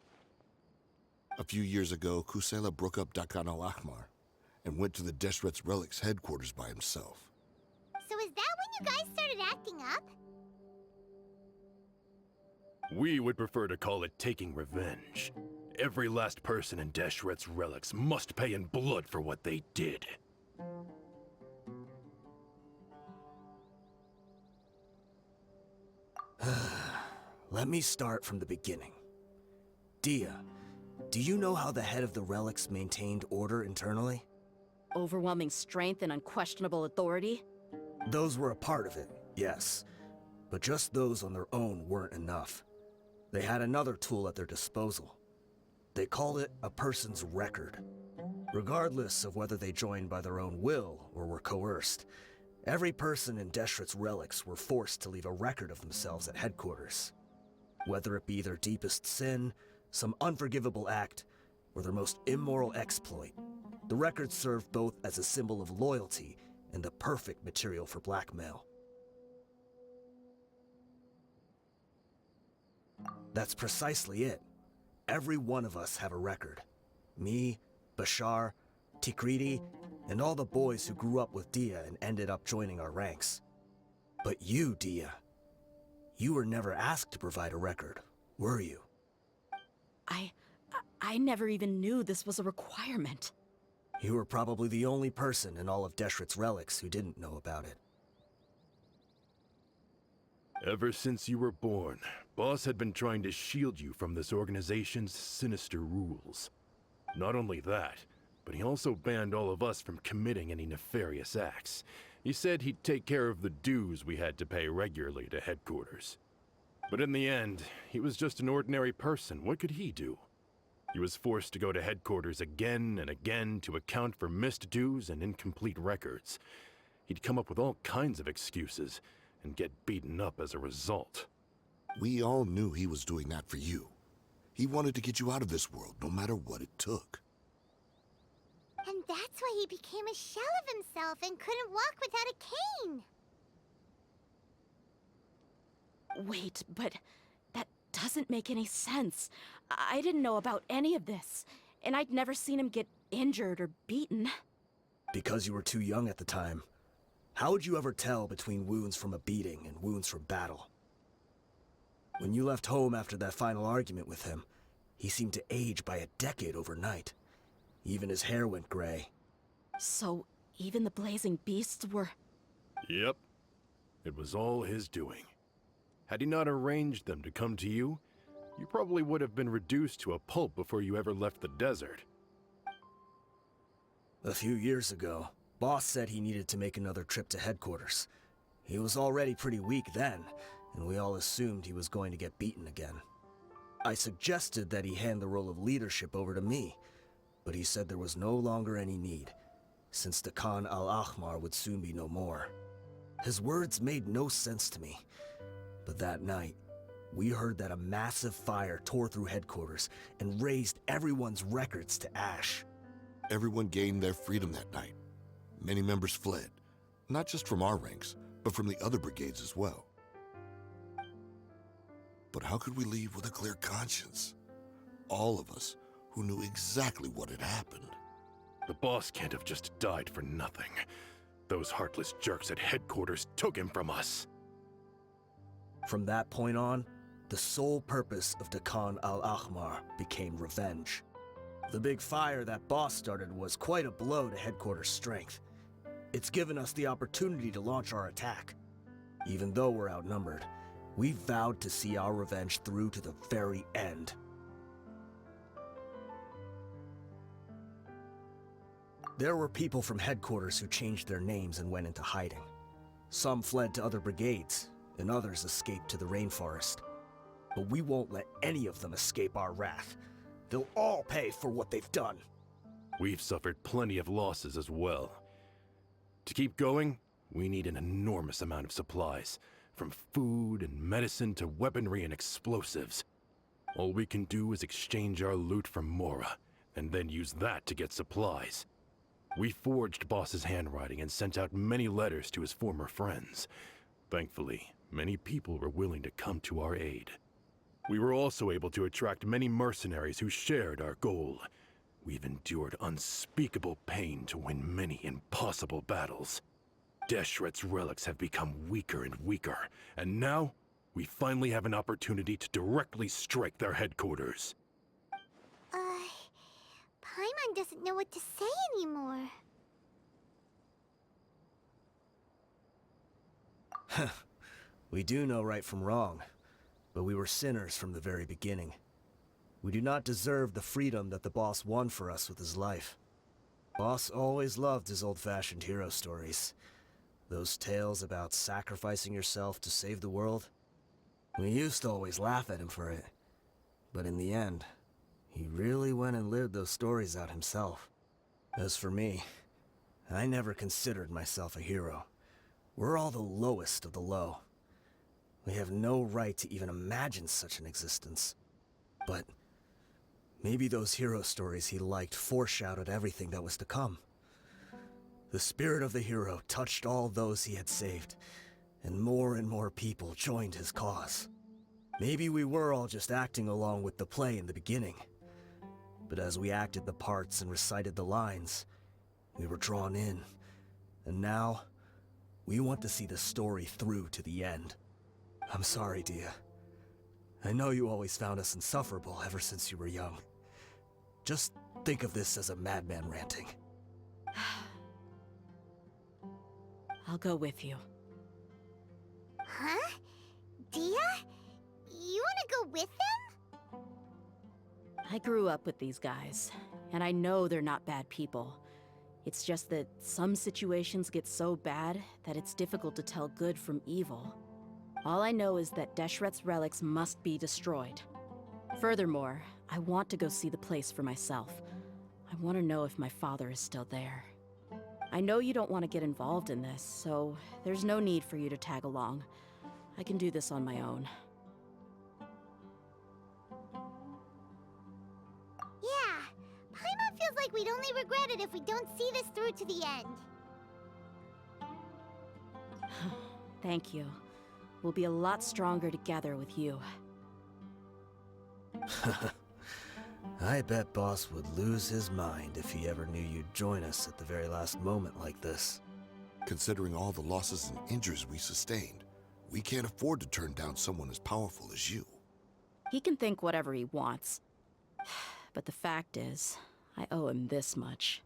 A few years ago, Kusela broke up Dakan al-Ahmar and went to the Deshret's Relics headquarters by himself. So is that when you guys started acting up? We would prefer to call it taking revenge. Every last person in Deshret's Relics must pay in blood for what they did. Let me start from the beginning. Dehya, do you know how the head of the Relics maintained order internally? Overwhelming strength and unquestionable authority? Those were a part of it, yes. But just those on their own weren't enough. They had another tool at their disposal. They called it a person's record. Regardless of whether they joined by their own will or were coerced, every person in Deshret's Relics were forced to leave a record of themselves at headquarters. Whether it be their deepest sin, some unforgivable act, or their most immoral exploit, the record served both as a symbol of loyalty and the perfect material for blackmail. That's precisely it. Every one of us have a record. Me, Bashar, Tikriti, and all the boys who grew up with Dehya and ended up joining our ranks. But you, Dehya, you were never asked to provide a record, were you? I never even knew this was a requirement. You were probably the only person in all of Deshret's Relics who didn't know about it. Ever since you were born, Boss had been trying to shield you from this organization's sinister rules. Not only that, but he also banned all of us from committing any nefarious acts. He said he'd take care of the dues we had to pay regularly to headquarters. But in the end, he was just an ordinary person. What could he do? He was forced to go to headquarters again and again to account for missed dues and incomplete records. He'd come up with all kinds of excuses and get beaten up as a result. We all knew he was doing that for you. He wanted to get you out of this world, no matter what it took. And that's why he became a shell of himself and couldn't walk without a cane. Wait, but that doesn't make any sense. I didn't know about any of this, and I'd never seen him get injured or beaten. Because you were too young at the time. How would you ever tell between wounds from a beating and wounds from battle? When you left home after that final argument with him, he seemed to age by a decade overnight. Even his hair went gray. So, even the blazing beasts were... Yep. It was all his doing. Had he not arranged them to come to you, you probably would have been reduced to a pulp before you ever left the desert. A few years ago, Boss said he needed to make another trip to headquarters. He was already pretty weak then, and we all assumed he was going to get beaten again. I suggested that he hand the role of leadership over to me, but he said there was no longer any need, since the Khan al-Ahmar would soon be no more. His words made no sense to me. But that night, we heard that a massive fire tore through headquarters and razed everyone's records to ash. Everyone gained their freedom that night. Many members fled, not just from our ranks, but from the other brigades as well. But how could we leave with a clear conscience? All of us who knew exactly what had happened. The boss can't have just died for nothing. Those heartless jerks at headquarters took him from us. From that point on, the sole purpose of Dehya al-Ahmar became revenge. The big fire that boss started was quite a blow to headquarters' strength. It's given us the opportunity to launch our attack. Even though we're outnumbered, we vowed to see our revenge through to the very end. There were people from headquarters who changed their names and went into hiding. Some fled to other brigades, and others escaped to the rainforest. But we won't let any of them escape our wrath. They'll all pay for what they've done. We've suffered plenty of losses as well. To keep going, we need an enormous amount of supplies, from food and medicine to weaponry and explosives. All we can do is exchange our loot from Mora, and then use that to get supplies. We forged Boss's handwriting and sent out many letters to his former friends. Thankfully, many people were willing to come to our aid. We were also able to attract many mercenaries who shared our goal. We've endured unspeakable pain to win many impossible battles. Deshret's relics have become weaker and weaker, and now we finally have an opportunity to directly strike their headquarters. Paimon doesn't know what to say anymore. We do know right from wrong, but we were sinners from the very beginning. We do not deserve the freedom that the boss won for us with his life. Boss always loved his old-fashioned hero stories. Those tales about sacrificing yourself to save the world. We used to always laugh at him for it. But in the end, he really went and lived those stories out himself. As for me, I never considered myself a hero. We're all the lowest of the low. We have no right to even imagine such an existence. But maybe those hero stories he liked foreshadowed everything that was to come. The spirit of the hero touched all those he had saved, and more people joined his cause. Maybe we were all just acting along with the play in the beginning. But as we acted the parts and recited the lines, we were drawn in. And now, we want to see the story through to the end. I'm sorry, Dehya. I know you always found us insufferable ever since you were young. Just think of this as a madman ranting. I'll go with you. Huh? Dehya? You wanna go with them? I grew up with these guys, and I know they're not bad people. It's just that some situations get so bad that it's difficult to tell good from evil. All I know is that Deshret's relics must be destroyed. Furthermore, I want to go see the place for myself. I want to know if my father is still there. I know you don't want to get involved in this, so there's no need for you to tag along. I can do this on my own. Yeah, Paimon feels like we'd only regret it if we don't see this through to the end. Thank you. We'll be a lot stronger together with you. I bet Boss would lose his mind if he ever knew you'd join us at the very last moment like this. Considering all the losses and injuries we sustained, we can't afford to turn down someone as powerful as you. He can think whatever he wants. But the fact is, I owe him this much.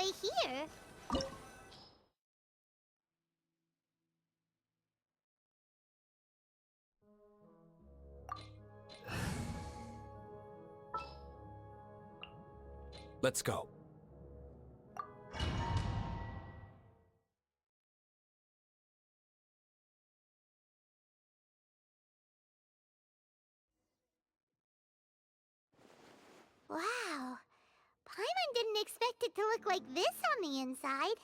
way here. Let's go. Wow. Paimon didn't expect it to look like this on the inside.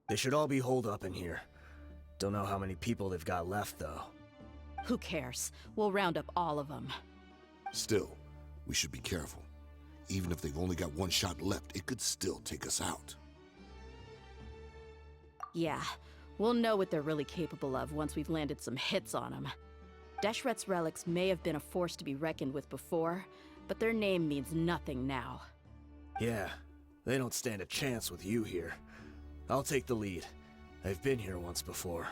They should all be holed up in here. Don't know how many people they've got left, though. Who cares? We'll round up all of them. Still, we should be careful. Even if they've only got one shot left, it could still take us out. Yeah, we'll know what they're really capable of once we've landed some hits on them. Deshret's relics may have been a force to be reckoned with before, but their name means nothing now. Yeah, they don't stand a chance with you here. I'll take the lead. I've been here once before.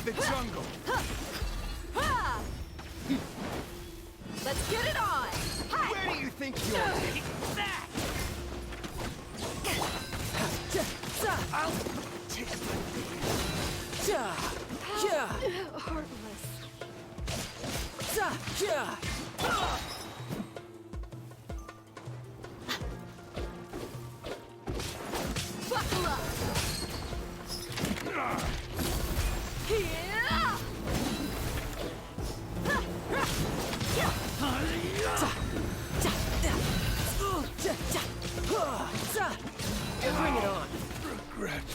The jungle! Let's get it on! Where do you think you're heading? I'll take Buckle up! Bring it on. Regret.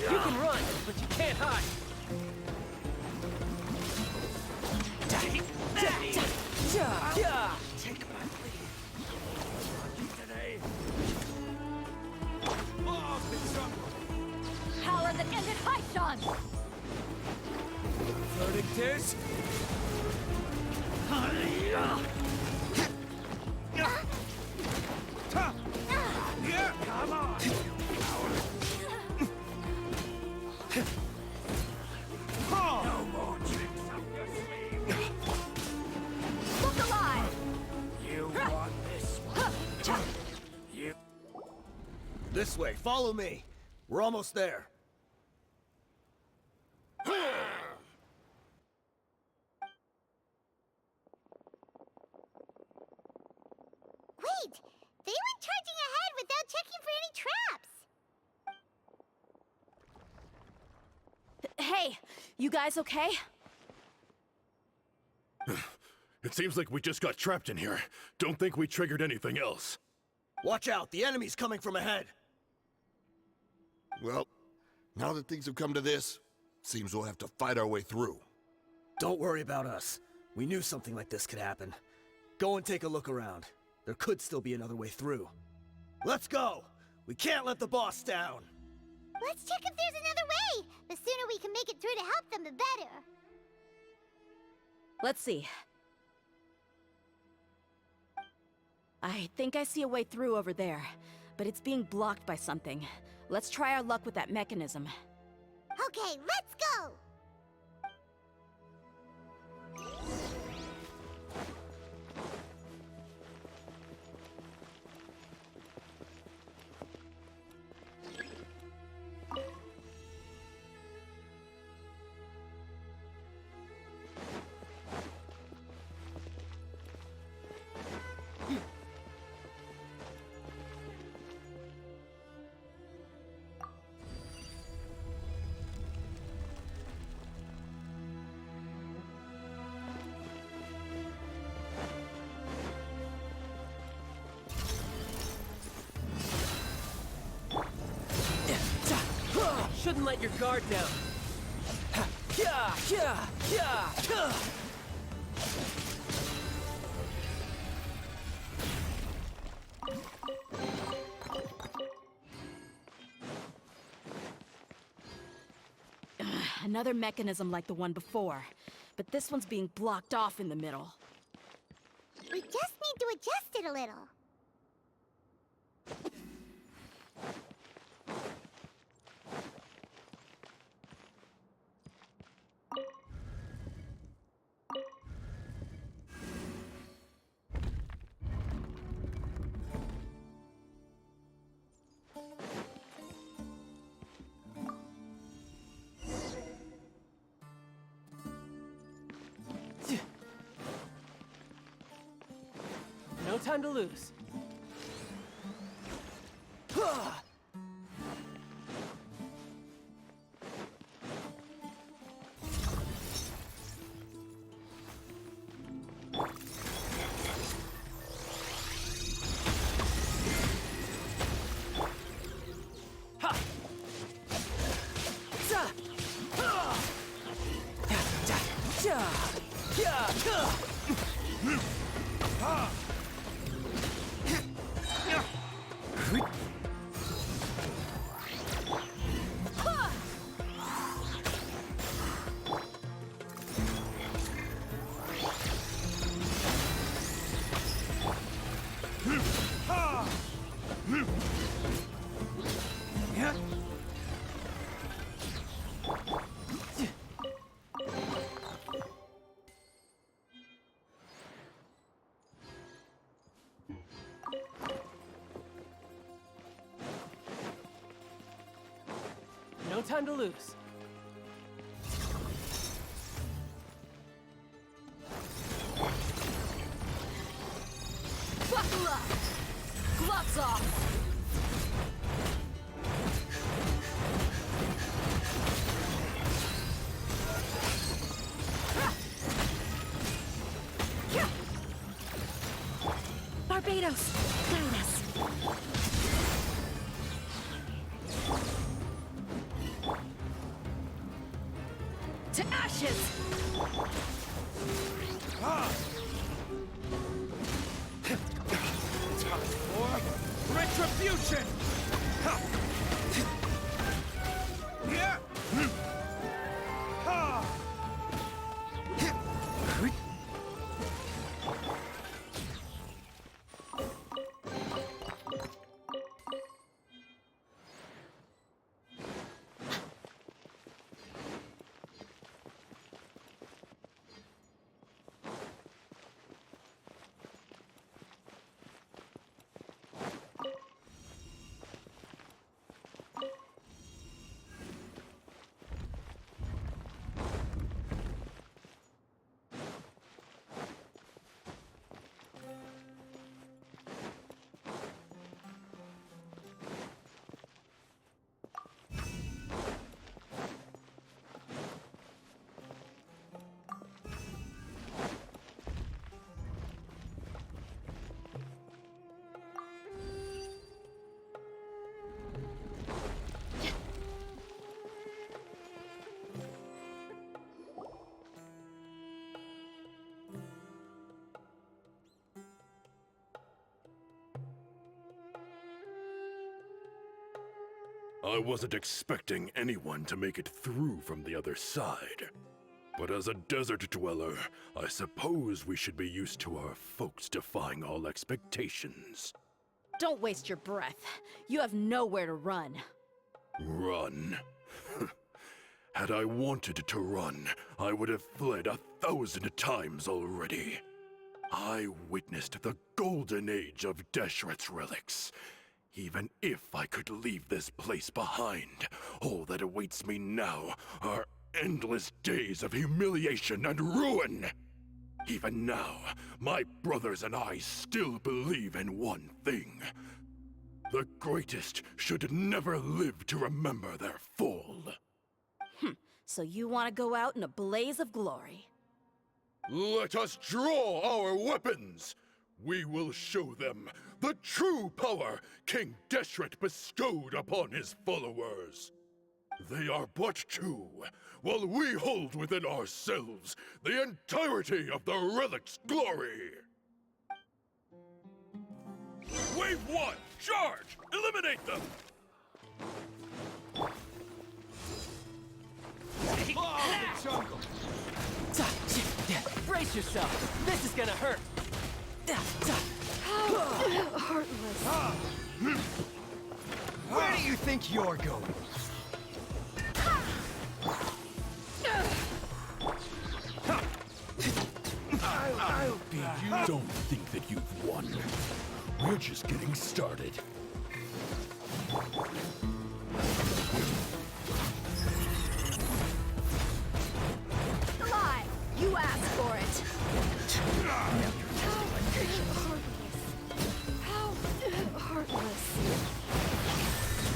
You can run, but you can't hide. Take my lead. Today. Love the jungle. Power that ended Haishan! Verdict is... Come on! No more tricks up your sleeve. Look alive! You want this one? You... This way, follow me. We're almost there. Wait! They went charging ahead without checking for any traps! Hey, you guys okay? It seems like we just got trapped in here. Don't think we triggered anything else. Watch out, the enemy's coming from ahead. Well, now that things have come to this, seems we'll have to fight our way through. Don't worry about us. We knew something like this could happen. Go and take a look around. There could still be another way through. Let's go! We can't let the boss down! Let's check if there's another way! The sooner we can make it through to help them, the better. Let's see. I think I see a way through over there, but it's being blocked by something. Let's try our luck with that mechanism. Okay, let's go! shouldn't let your guard down. Yeah, yeah, yeah, yeah. Another mechanism like the one before, but this one's being blocked off in the middle. We just need to adjust it a little. No time to lose. No time to lose. Buckle up! Gloves off! Barbados, guide us. To ashes! Time for retribution! Yeah! I wasn't expecting anyone to make it through from the other side. But as a desert dweller, I suppose we should be used to our folks defying all expectations. Don't waste your breath. You have nowhere to run. Run? Had I wanted to run, I would have fled 1,000 times already. I witnessed the golden age of Deshret's relics. Even if I could leave this place behind, all that awaits me now are endless days of humiliation and ruin. Even now, my brothers and I still believe in one thing. The greatest should never live to remember their fall. So you want to go out in a blaze of glory? Let us draw our weapons! We will show them the true power King Deshret bestowed upon his followers. They are but two, while we hold within ourselves the entirety of the relic's glory! Wave 1, charge! Eliminate them! Brace yourself. This is gonna hurt. Heartless. Where do you think you're going? I'll be you. Don't think that you've won. We're just getting started. Lie! You asked for it! How heartless.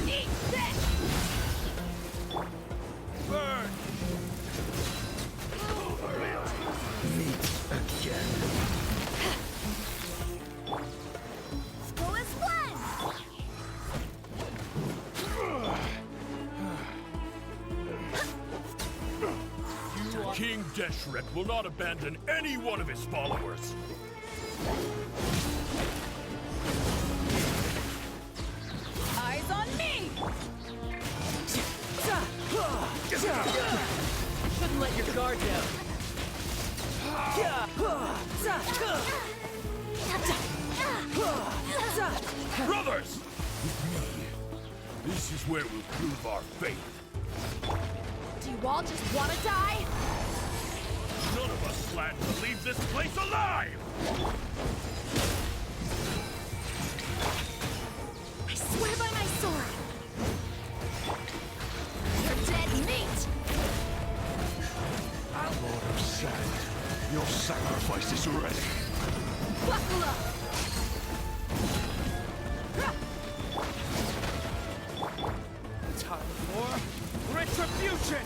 Eat this! Burn! Meet again. Let's go as one! King Deshret will not abandon any one of his followers. Eyes on me! Shouldn't let your guard down. Brothers! With me, this is where we'll prove our faith. Do you all just want to die? None of us plan to leave this place alive! I swear by my sword! You're dead meat! Lord of Sand, your sacrifice is ready. Buckle up! Time for retribution!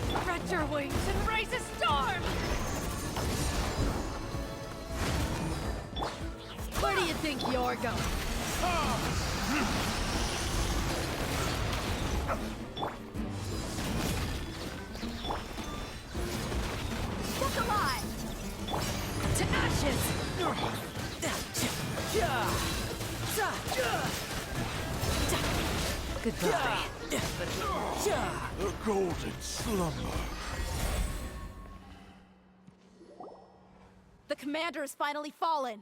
Spread your wings and raise a storm! Where do you think you're going? Look alive! To ashes! Goodbye. The golden slumber. The commander has finally fallen.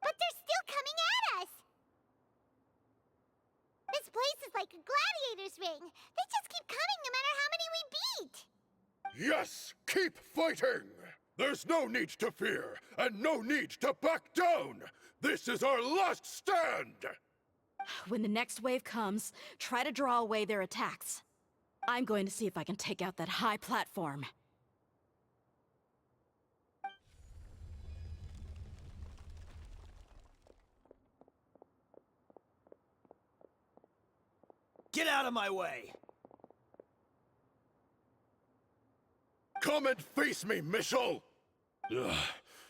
But they're still coming at us! This place is like a gladiator's ring. They just keep coming no matter how many we beat. Yes, keep fighting! There's no need to fear, and no need to back down! This is our last stand! When the next wave comes, try to draw away their attacks. I'm going to see if I can take out that high platform. Get out of my way! Come and face me, Michel! Ugh,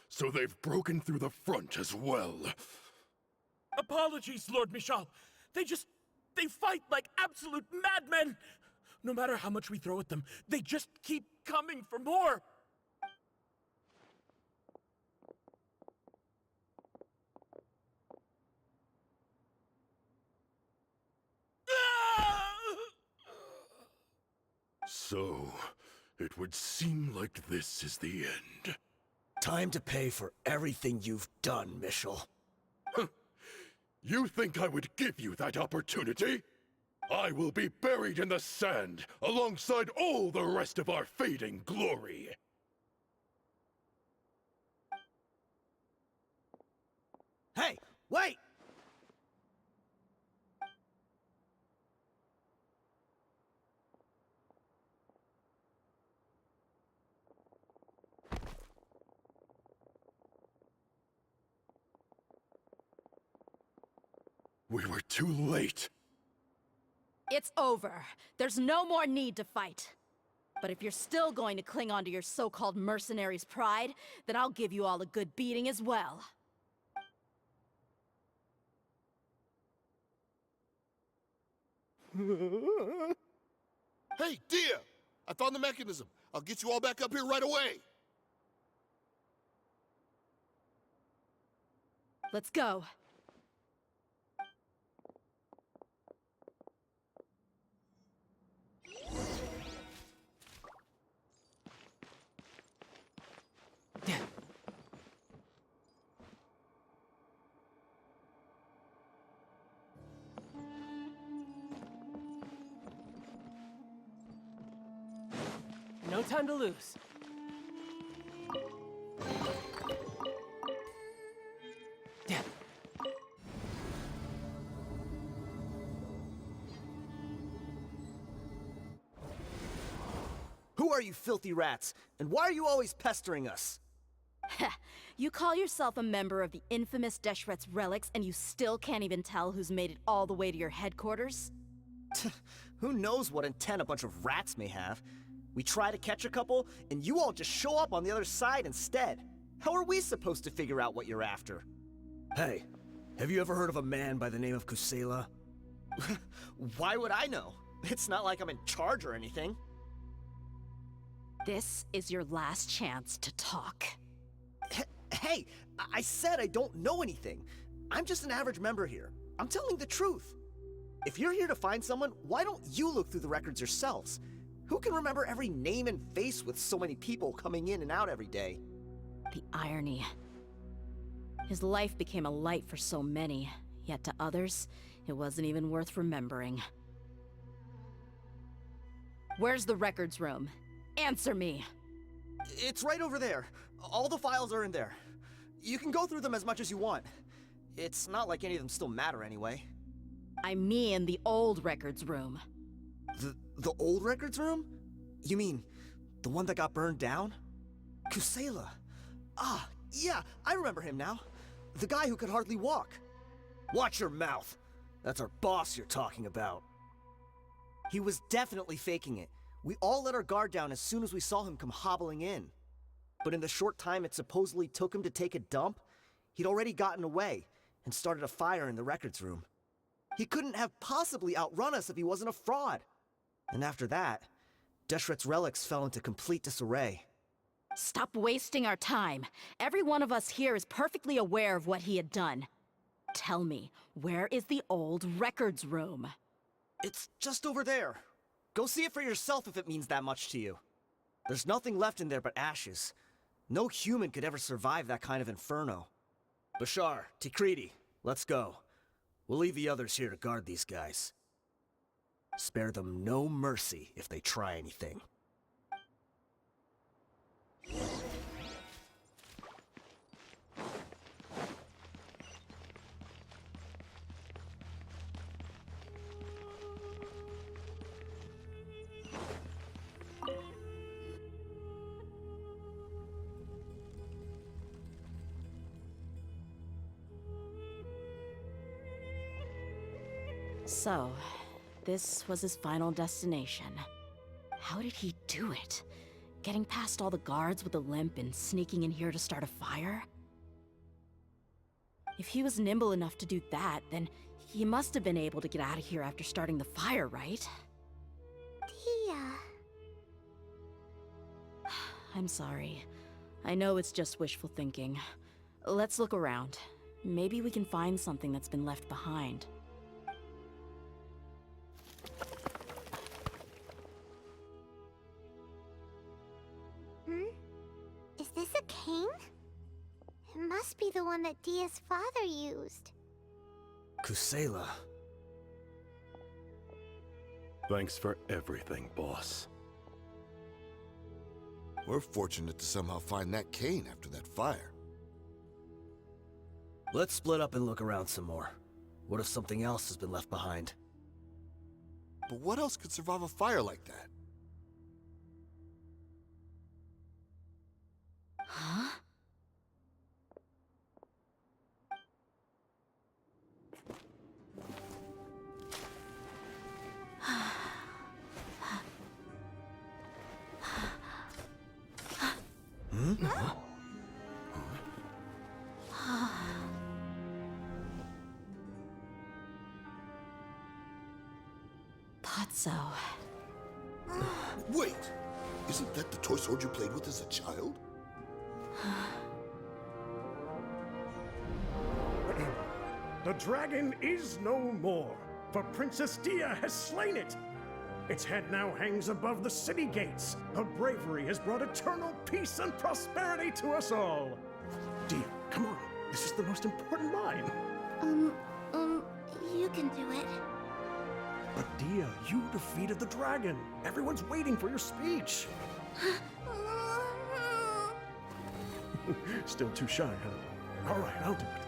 so they've broken through the front as well. Apologies, Lord Michal. They fight like absolute madmen. No matter how much we throw at them, they just keep coming for more. So, it would seem like this is the end. Time to pay for everything you've done, Michel. You think I would give you that opportunity? I will be buried in the sand alongside all the rest of our fading glory. Hey, wait! We were too late. It's over. There's no more need to fight. But if you're still going to cling on to your so-called mercenary's pride, then I'll give you all a good beating as well. Hey, Dehya! I found the mechanism. I'll get you all back up here right away. Let's go. No time to lose. Who are you filthy rats? And why are you always pestering us? You call yourself a member of the infamous Deshret's relics, and you still can't even tell who's made it all the way to your headquarters? Who knows what intent a bunch of rats may have? We try to catch a couple, and you all just show up on the other side instead. How are we supposed to figure out what you're after? Hey, have you ever heard of a man by the name of Kusela? Why would I know? It's not like I'm in charge or anything. This is your last chance to talk. Hey, I said I don't know anything. I'm just an average member here. I'm telling the truth. If you're here to find someone, why don't you look through the records yourselves? Who can remember every name and face with so many people coming in and out every day? The irony. His life became a light for so many, yet to others, it wasn't even worth remembering. Where's the records room? Answer me! It's right over there. All the files are in there. You can go through them as much as you want. It's not like any of them still matter anyway. I mean the old records room. The old records room? You mean, the one that got burned down? Kusela. Ah, yeah, I remember him now. The guy who could hardly walk. Watch your mouth. That's our boss you're talking about. He was definitely faking it. We all let our guard down as soon as we saw him come hobbling in. But in the short time it supposedly took him to take a dump, he'd already gotten away and started a fire in the records room. He couldn't have possibly outrun us if he wasn't a fraud. And after that, Deshret's relics fell into complete disarray. Stop wasting our time. Every one of us here is perfectly aware of what he had done. Tell me, where is the old records room? It's just over there. Go see it for yourself if it means that much to you. There's nothing left in there but ashes. No human could ever survive that kind of inferno. Bashar, Tikriti, let's go. We'll leave the others here to guard these guys. Spare them no mercy if they try anything. So, this was his final destination. How did he do it? Getting past all the guards with a limp and sneaking in here to start a fire? If he was nimble enough to do that, then he must have been able to get out of here after starting the fire, right? Dehya. I'm sorry. I know it's just wishful thinking. Let's look around. Maybe we can find something that's been left behind. Is this a cane? It must be the one that Dehya's father used. Kusela. Thanks for everything, boss. We're fortunate to somehow find that cane after that fire. Let's split up and look around some more. What if something else has been left behind? But what else could survive a fire like that? Huh? so. Wait! Isn't that the toy sword you played with as a child? The dragon is no more, for Princess Dehya has slain it. Its head now hangs above the city gates. Her bravery has brought eternal peace and prosperity to us all. Dehya, come on. This is the most important line. You can do it. But Dehya, you defeated the dragon. Everyone's waiting for your speech. Still too shy, huh? All right, I'll do it.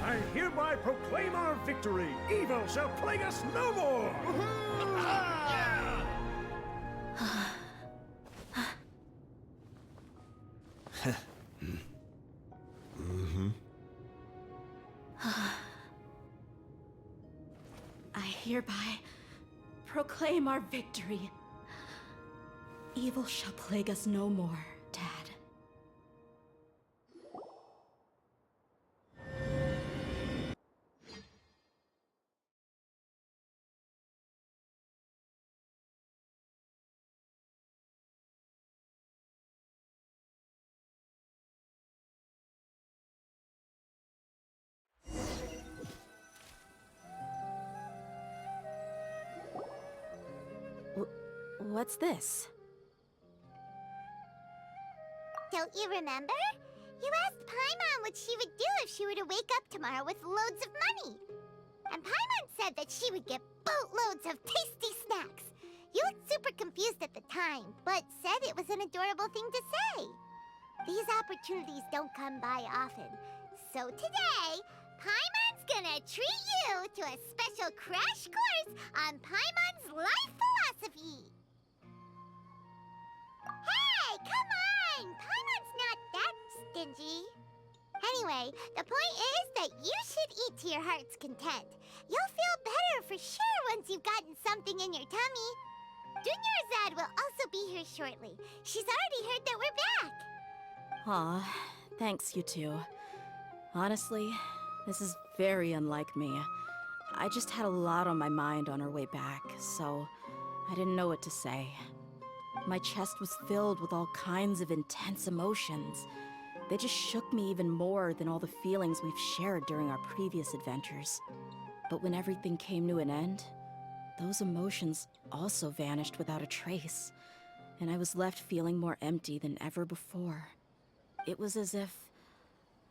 I hereby proclaim our victory. Evil shall plague us no more. I hereby proclaim our victory. Evil shall plague us no more, Dad. What's this? Don't you remember? You asked Paimon what she would do if she were to wake up tomorrow with loads of money. And Paimon said that she would get boatloads of tasty snacks. You looked super confused at the time, but said it was an adorable thing to say. These opportunities don't come by often. So today, Paimon's gonna treat you to a special crash course on Paimon's life philosophy. Hey, come on! Paimon's not that stingy. Anyway, the point is that you should eat to your heart's content. You'll feel better for sure once you've gotten something in your tummy. Dunyarzad will also be here shortly. She's already heard that we're back. Aw, thanks, you two. Honestly, this is very unlike me. I just had a lot on my mind on our way back, so I didn't know what to say. My chest was filled with all kinds of intense emotions. They just shook me even more than all the feelings we've shared during our previous adventures. But when everything came to an end, those emotions also vanished without a trace, and I was left feeling more empty than ever before. It was as if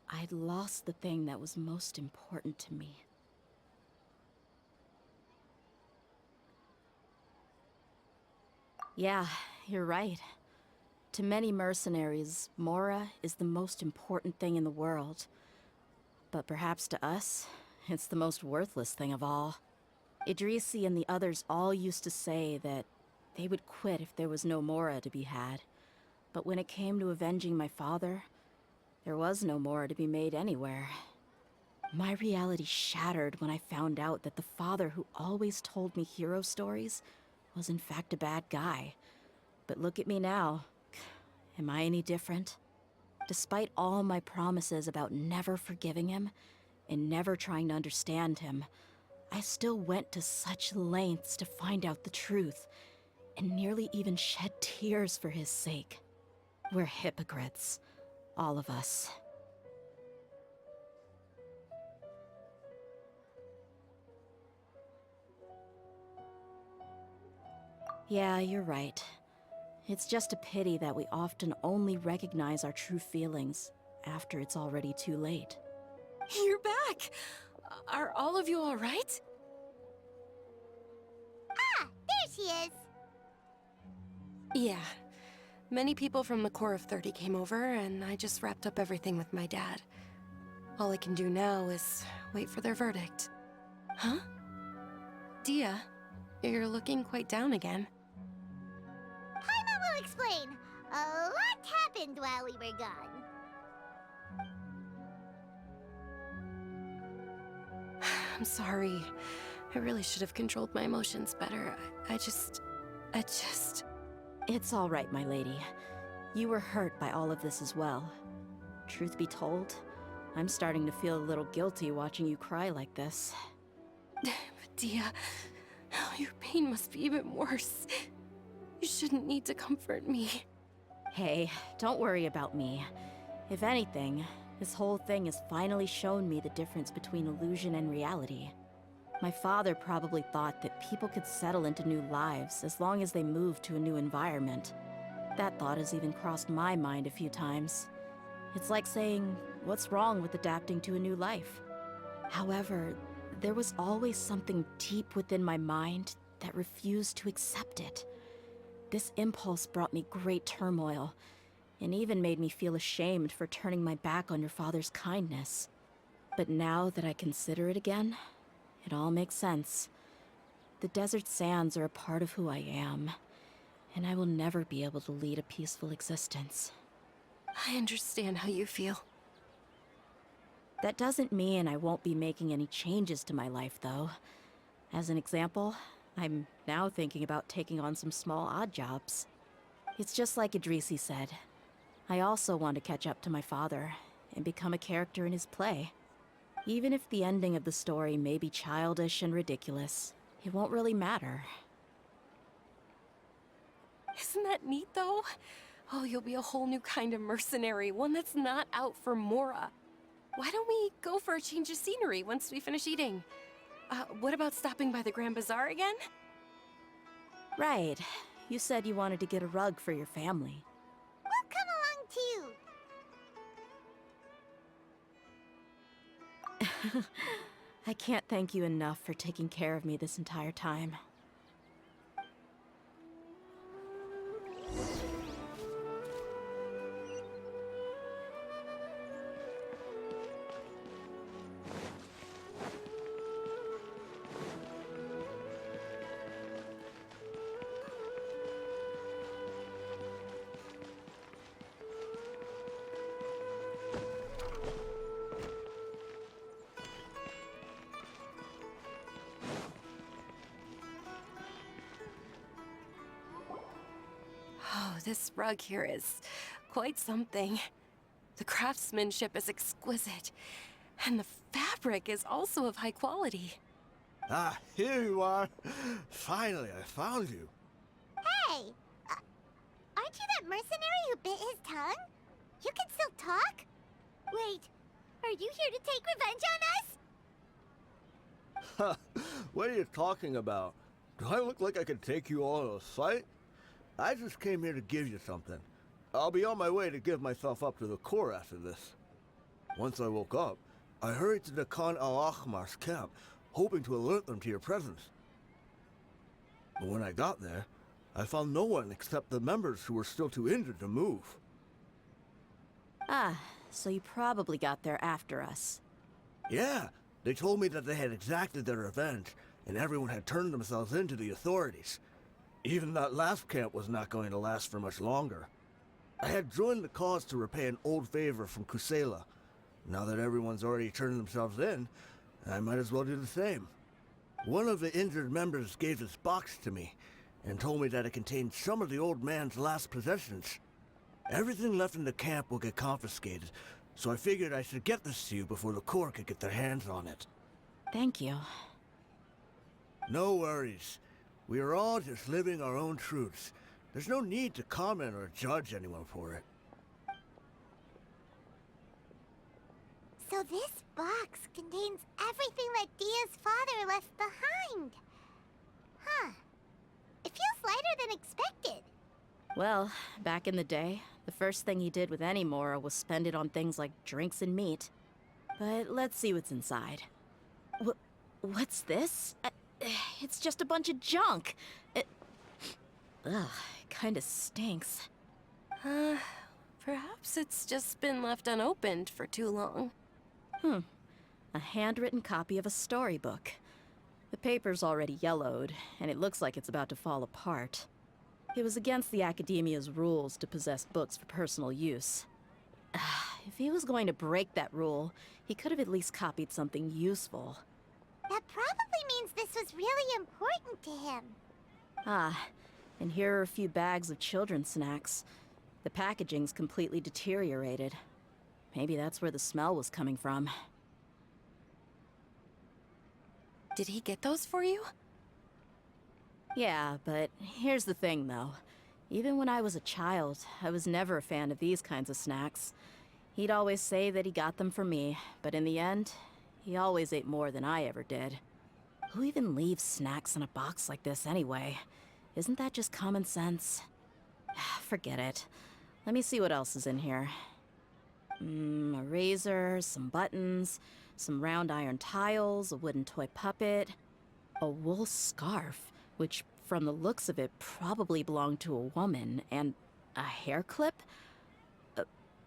I'd lost the thing that was most important to me. Yeah, you're right. To many mercenaries, Mora is the most important thing in the world. But perhaps to us, it's the most worthless thing of all. Idrisi and the others all used to say that they would quit if there was no Mora to be had. But when it came to avenging my father, there was no Mora to be made anywhere. My reality shattered when I found out that the father who always told me hero stories was in fact a bad guy. But look at me now. Am I any different? Despite all my promises about never forgiving him and never trying to understand him, I still went to such lengths to find out the truth, and nearly even shed tears for his sake. We're hypocrites, all of us. Yeah, you're right. It's just a pity that we often only recognize our true feelings after it's already too late. You're back! Are all of you all right? Ah, there she is. Yeah. Many people from the Corps of 30 came over, and I just wrapped up everything with my dad. All I can do now is wait for their verdict. Huh? Dehya, you're looking quite down again. Paimon will explain. A lot happened while we were gone. I'm sorry. I really should have controlled my emotions better. I just... It's all right, my lady. You were hurt by all of this as well. Truth be told, I'm starting to feel a little guilty watching you cry like this. Dehya, Oh, your pain must be even worse. You shouldn't need to comfort me. Hey, don't worry about me. If anything, this whole thing has finally shown me the difference between illusion and reality. My father probably thought that people could settle into new lives as long as they moved to a new environment. That thought has even crossed my mind a few times. It's like saying, what's wrong with adapting to a new life? However, there was always something deep within my mind that refused to accept it. This impulse brought me great turmoil, and even made me feel ashamed for turning my back on your father's kindness. But now that I consider it again, it all makes sense. The desert sands are a part of who I am, and I will never be able to lead a peaceful existence. I understand how you feel. That doesn't mean I won't be making any changes to my life, though. As an example, I'm now thinking about taking on some small odd jobs. It's just like Idrisi said. I also want to catch up to my father and become a character in his play. Even if the ending of the story may be childish and ridiculous, it won't really matter. Isn't that neat, though? Oh, you'll be a whole new kind of mercenary, one that's not out for Mora. Why don't we go for a change of scenery once we finish eating? What about stopping by the Grand Bazaar again? Right. You said you wanted to get a rug for your family. We'll come along too. I can't thank you enough for taking care of me this entire time. Oh, this rug here is quite something. The craftsmanship is exquisite, and the fabric is also of high quality. Ah, here you are. Finally, I found you. Hey! Aren't you that mercenary who bit his tongue? You can still talk? Wait, are you here to take revenge on us? What are you talking about? Do I look like I can take you all in a fight? I just came here to give you something. I'll be on my way to give myself up to the Corps after this. Once I woke up, I hurried to the Khan al-Ahmar's camp, hoping to alert them to your presence. But when I got there, I found no one except the members who were still too injured to move. Ah, so you probably got there after us. Yeah, they told me that they had exacted their revenge, and everyone had turned themselves in to the authorities. Even that last camp was not going to last for much longer. I had joined the cause to repay an old favor from Kusela. Now that everyone's already turned themselves in, I might as well do the same. One of the injured members gave this box to me, and told me that it contained some of the old man's last possessions. Everything left in the camp will get confiscated, so I figured I should get this to you before the Corps could get their hands on it. Thank you. No worries. We are all just living our own truths. There's no need to comment or judge anyone for it. So this box contains everything that Dia's father left behind. Huh. It feels lighter than expected. Well, back in the day, the first thing he did with any Mora was spend it on things like drinks and meat. But let's see what's inside. What's this? It's just a bunch of junk. Ugh, it kinda stinks. Perhaps it's just been left unopened for too long. A handwritten copy of a storybook. The paper's already yellowed, and it looks like it's about to fall apart. It was against the Academia's rules to possess books for personal use. If he was going to break that rule, he could have at least copied something useful. That probably means this was really important to him. Ah, and here are a few bags of children's snacks. The packaging's completely deteriorated. Maybe that's where the smell was coming from. Did he get those for you? Yeah, but here's the thing, though. Even when I was a child, I was never a fan of these kinds of snacks. He'd always say that he got them for me, but in the end, he always ate more than I ever did. Who even leaves snacks in a box like this anyway? Isn't that just common sense? Forget it. Let me see what else is in here. A razor, some buttons, some round iron tiles, a wooden toy puppet, a wool scarf, which from the looks of it probably belonged to a woman, and a hair clip?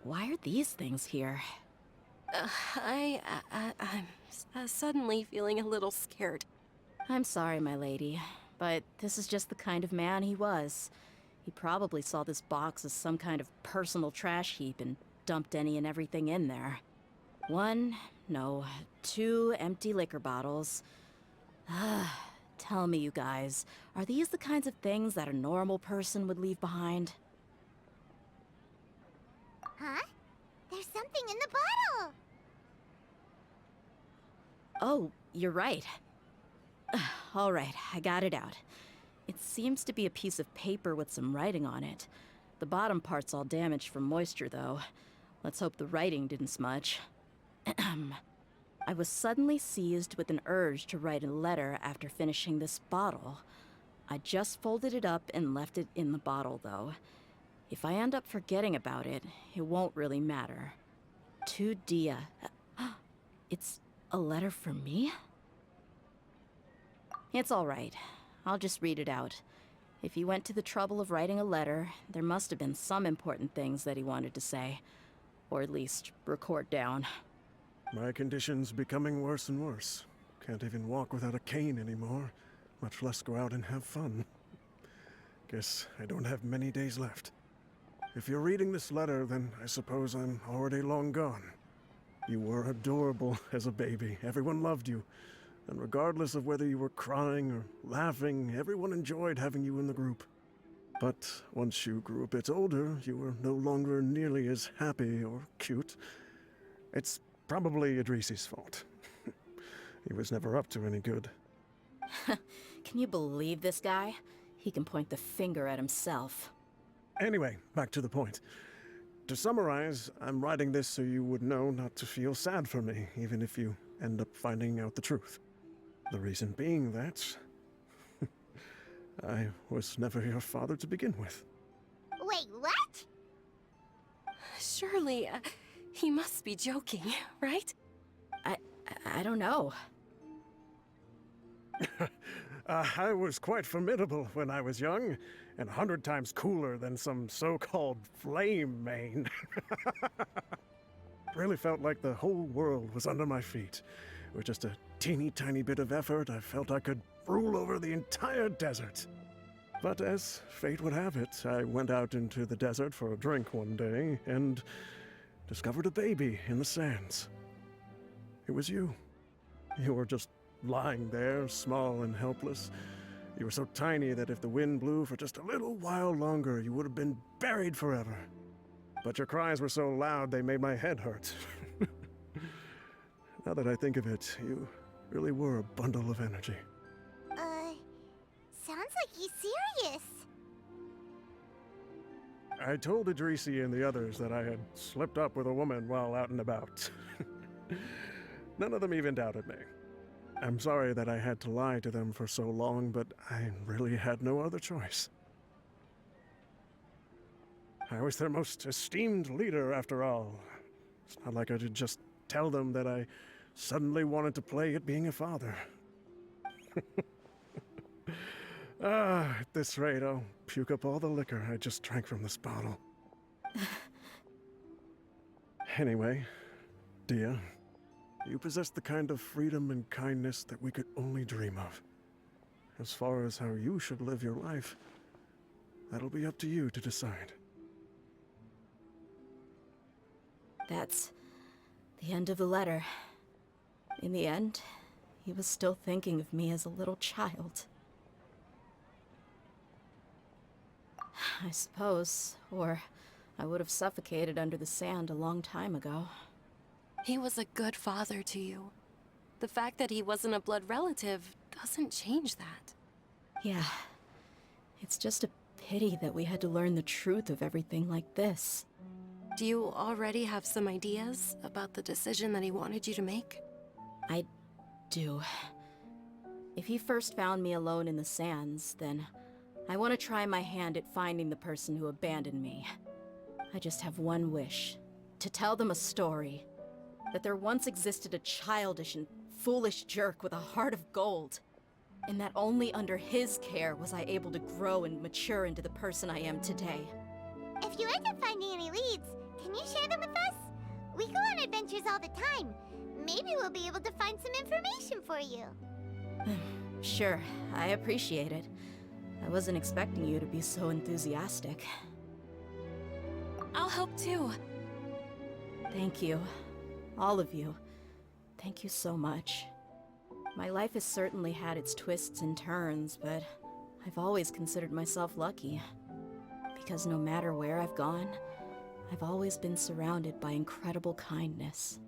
Why are these things here? I'm suddenly feeling a little scared. I'm sorry, my lady, but this is just the kind of man he was. He probably saw this box as some kind of personal trash heap and dumped any and everything in there. 2 empty liquor bottles. Tell me, you guys, are these the kinds of things that a normal person would leave behind? Huh? There's something in the bottle! Oh, you're right. All right, I got it out. It seems to be a piece of paper with some writing on it. The bottom part's all damaged from moisture, though. Let's hope the writing didn't smudge. I was suddenly seized with an urge to write a letter after finishing this bottle. I just folded it up and left it in the bottle, though. If I end up forgetting about it, it won't really matter. To Dehya. It's a letter for me? It's all right. I'll just read it out. If he went to the trouble of writing a letter, there must have been some important things that he wanted to say. Or at least record down. My condition's becoming worse and worse. Can't even walk without a cane anymore, much less go out and have fun. Guess I don't have many days left. If you're reading this letter, then I suppose I'm already long gone. You were adorable as a baby. Everyone loved you. And regardless of whether you were crying or laughing, everyone enjoyed having you in the group. But once you grew a bit older, you were no longer nearly as happy or cute. It's probably Idrisi's fault. He was never up to any good. Can you believe this guy? He can point the finger at himself. Anyway, back to the point. To summarize, I'm writing this so you would know not to feel sad for me, even if you end up finding out the truth. The reason being that I was never your father to begin with. Wait, what? Surely, he must be joking, right? I don't know. I was quite formidable when I was young, and 100 times cooler than some so-called flame main. Really felt like the whole world was under my feet. With just a teeny tiny bit of effort, I felt I could rule over the entire desert. But as fate would have it, I went out into the desert for a drink one day and discovered a baby in the sands. It was you. You were just lying there, small and helpless. You were so tiny that if the wind blew for just a little while longer, you would have been buried forever. But your cries were so loud they made my head hurt. Now that I think of it, you really were a bundle of energy. Sounds like he's serious. I told Idrisi and the others that I had slipped up with a woman while out and about. None of them even doubted me. I'm sorry that I had to lie to them for so long, but I really had no other choice. I was their most esteemed leader, after all. It's not like I could just tell them that I suddenly wanted to play at being a father. At this rate, I'll puke up all the liquor I just drank from this bottle. Anyway, Dehya, you possess the kind of freedom and kindness that we could only dream of. As far as how you should live your life, that'll be up to you to decide. That's the end of the letter. In the end, he was still thinking of me as a little child. I suppose, or I would have suffocated under the sand a long time ago. He was a good father to you. The fact that he wasn't a blood relative doesn't change that. Yeah, It's just a pity that we had to learn the truth of everything like this. Do you already have some ideas about the decision that he wanted you to make? I do. If he first found me alone in the sands, then I want to try my hand at finding the person who abandoned me. I just have one wish. To tell them a story. That there once existed a childish and foolish jerk with a heart of gold. And that only under his care was I able to grow and mature into the person I am today. If you end up finding any leads, can you share them with us? We go on adventures all the time. Maybe we'll be able to find some information for you. Sure, I appreciate it. I wasn't expecting you to be so enthusiastic. I'll help too. Thank you. All of you. Thank you so much. My life has certainly had its twists and turns, but I've always considered myself lucky. Because no matter where I've gone, I've always been surrounded by incredible kindness.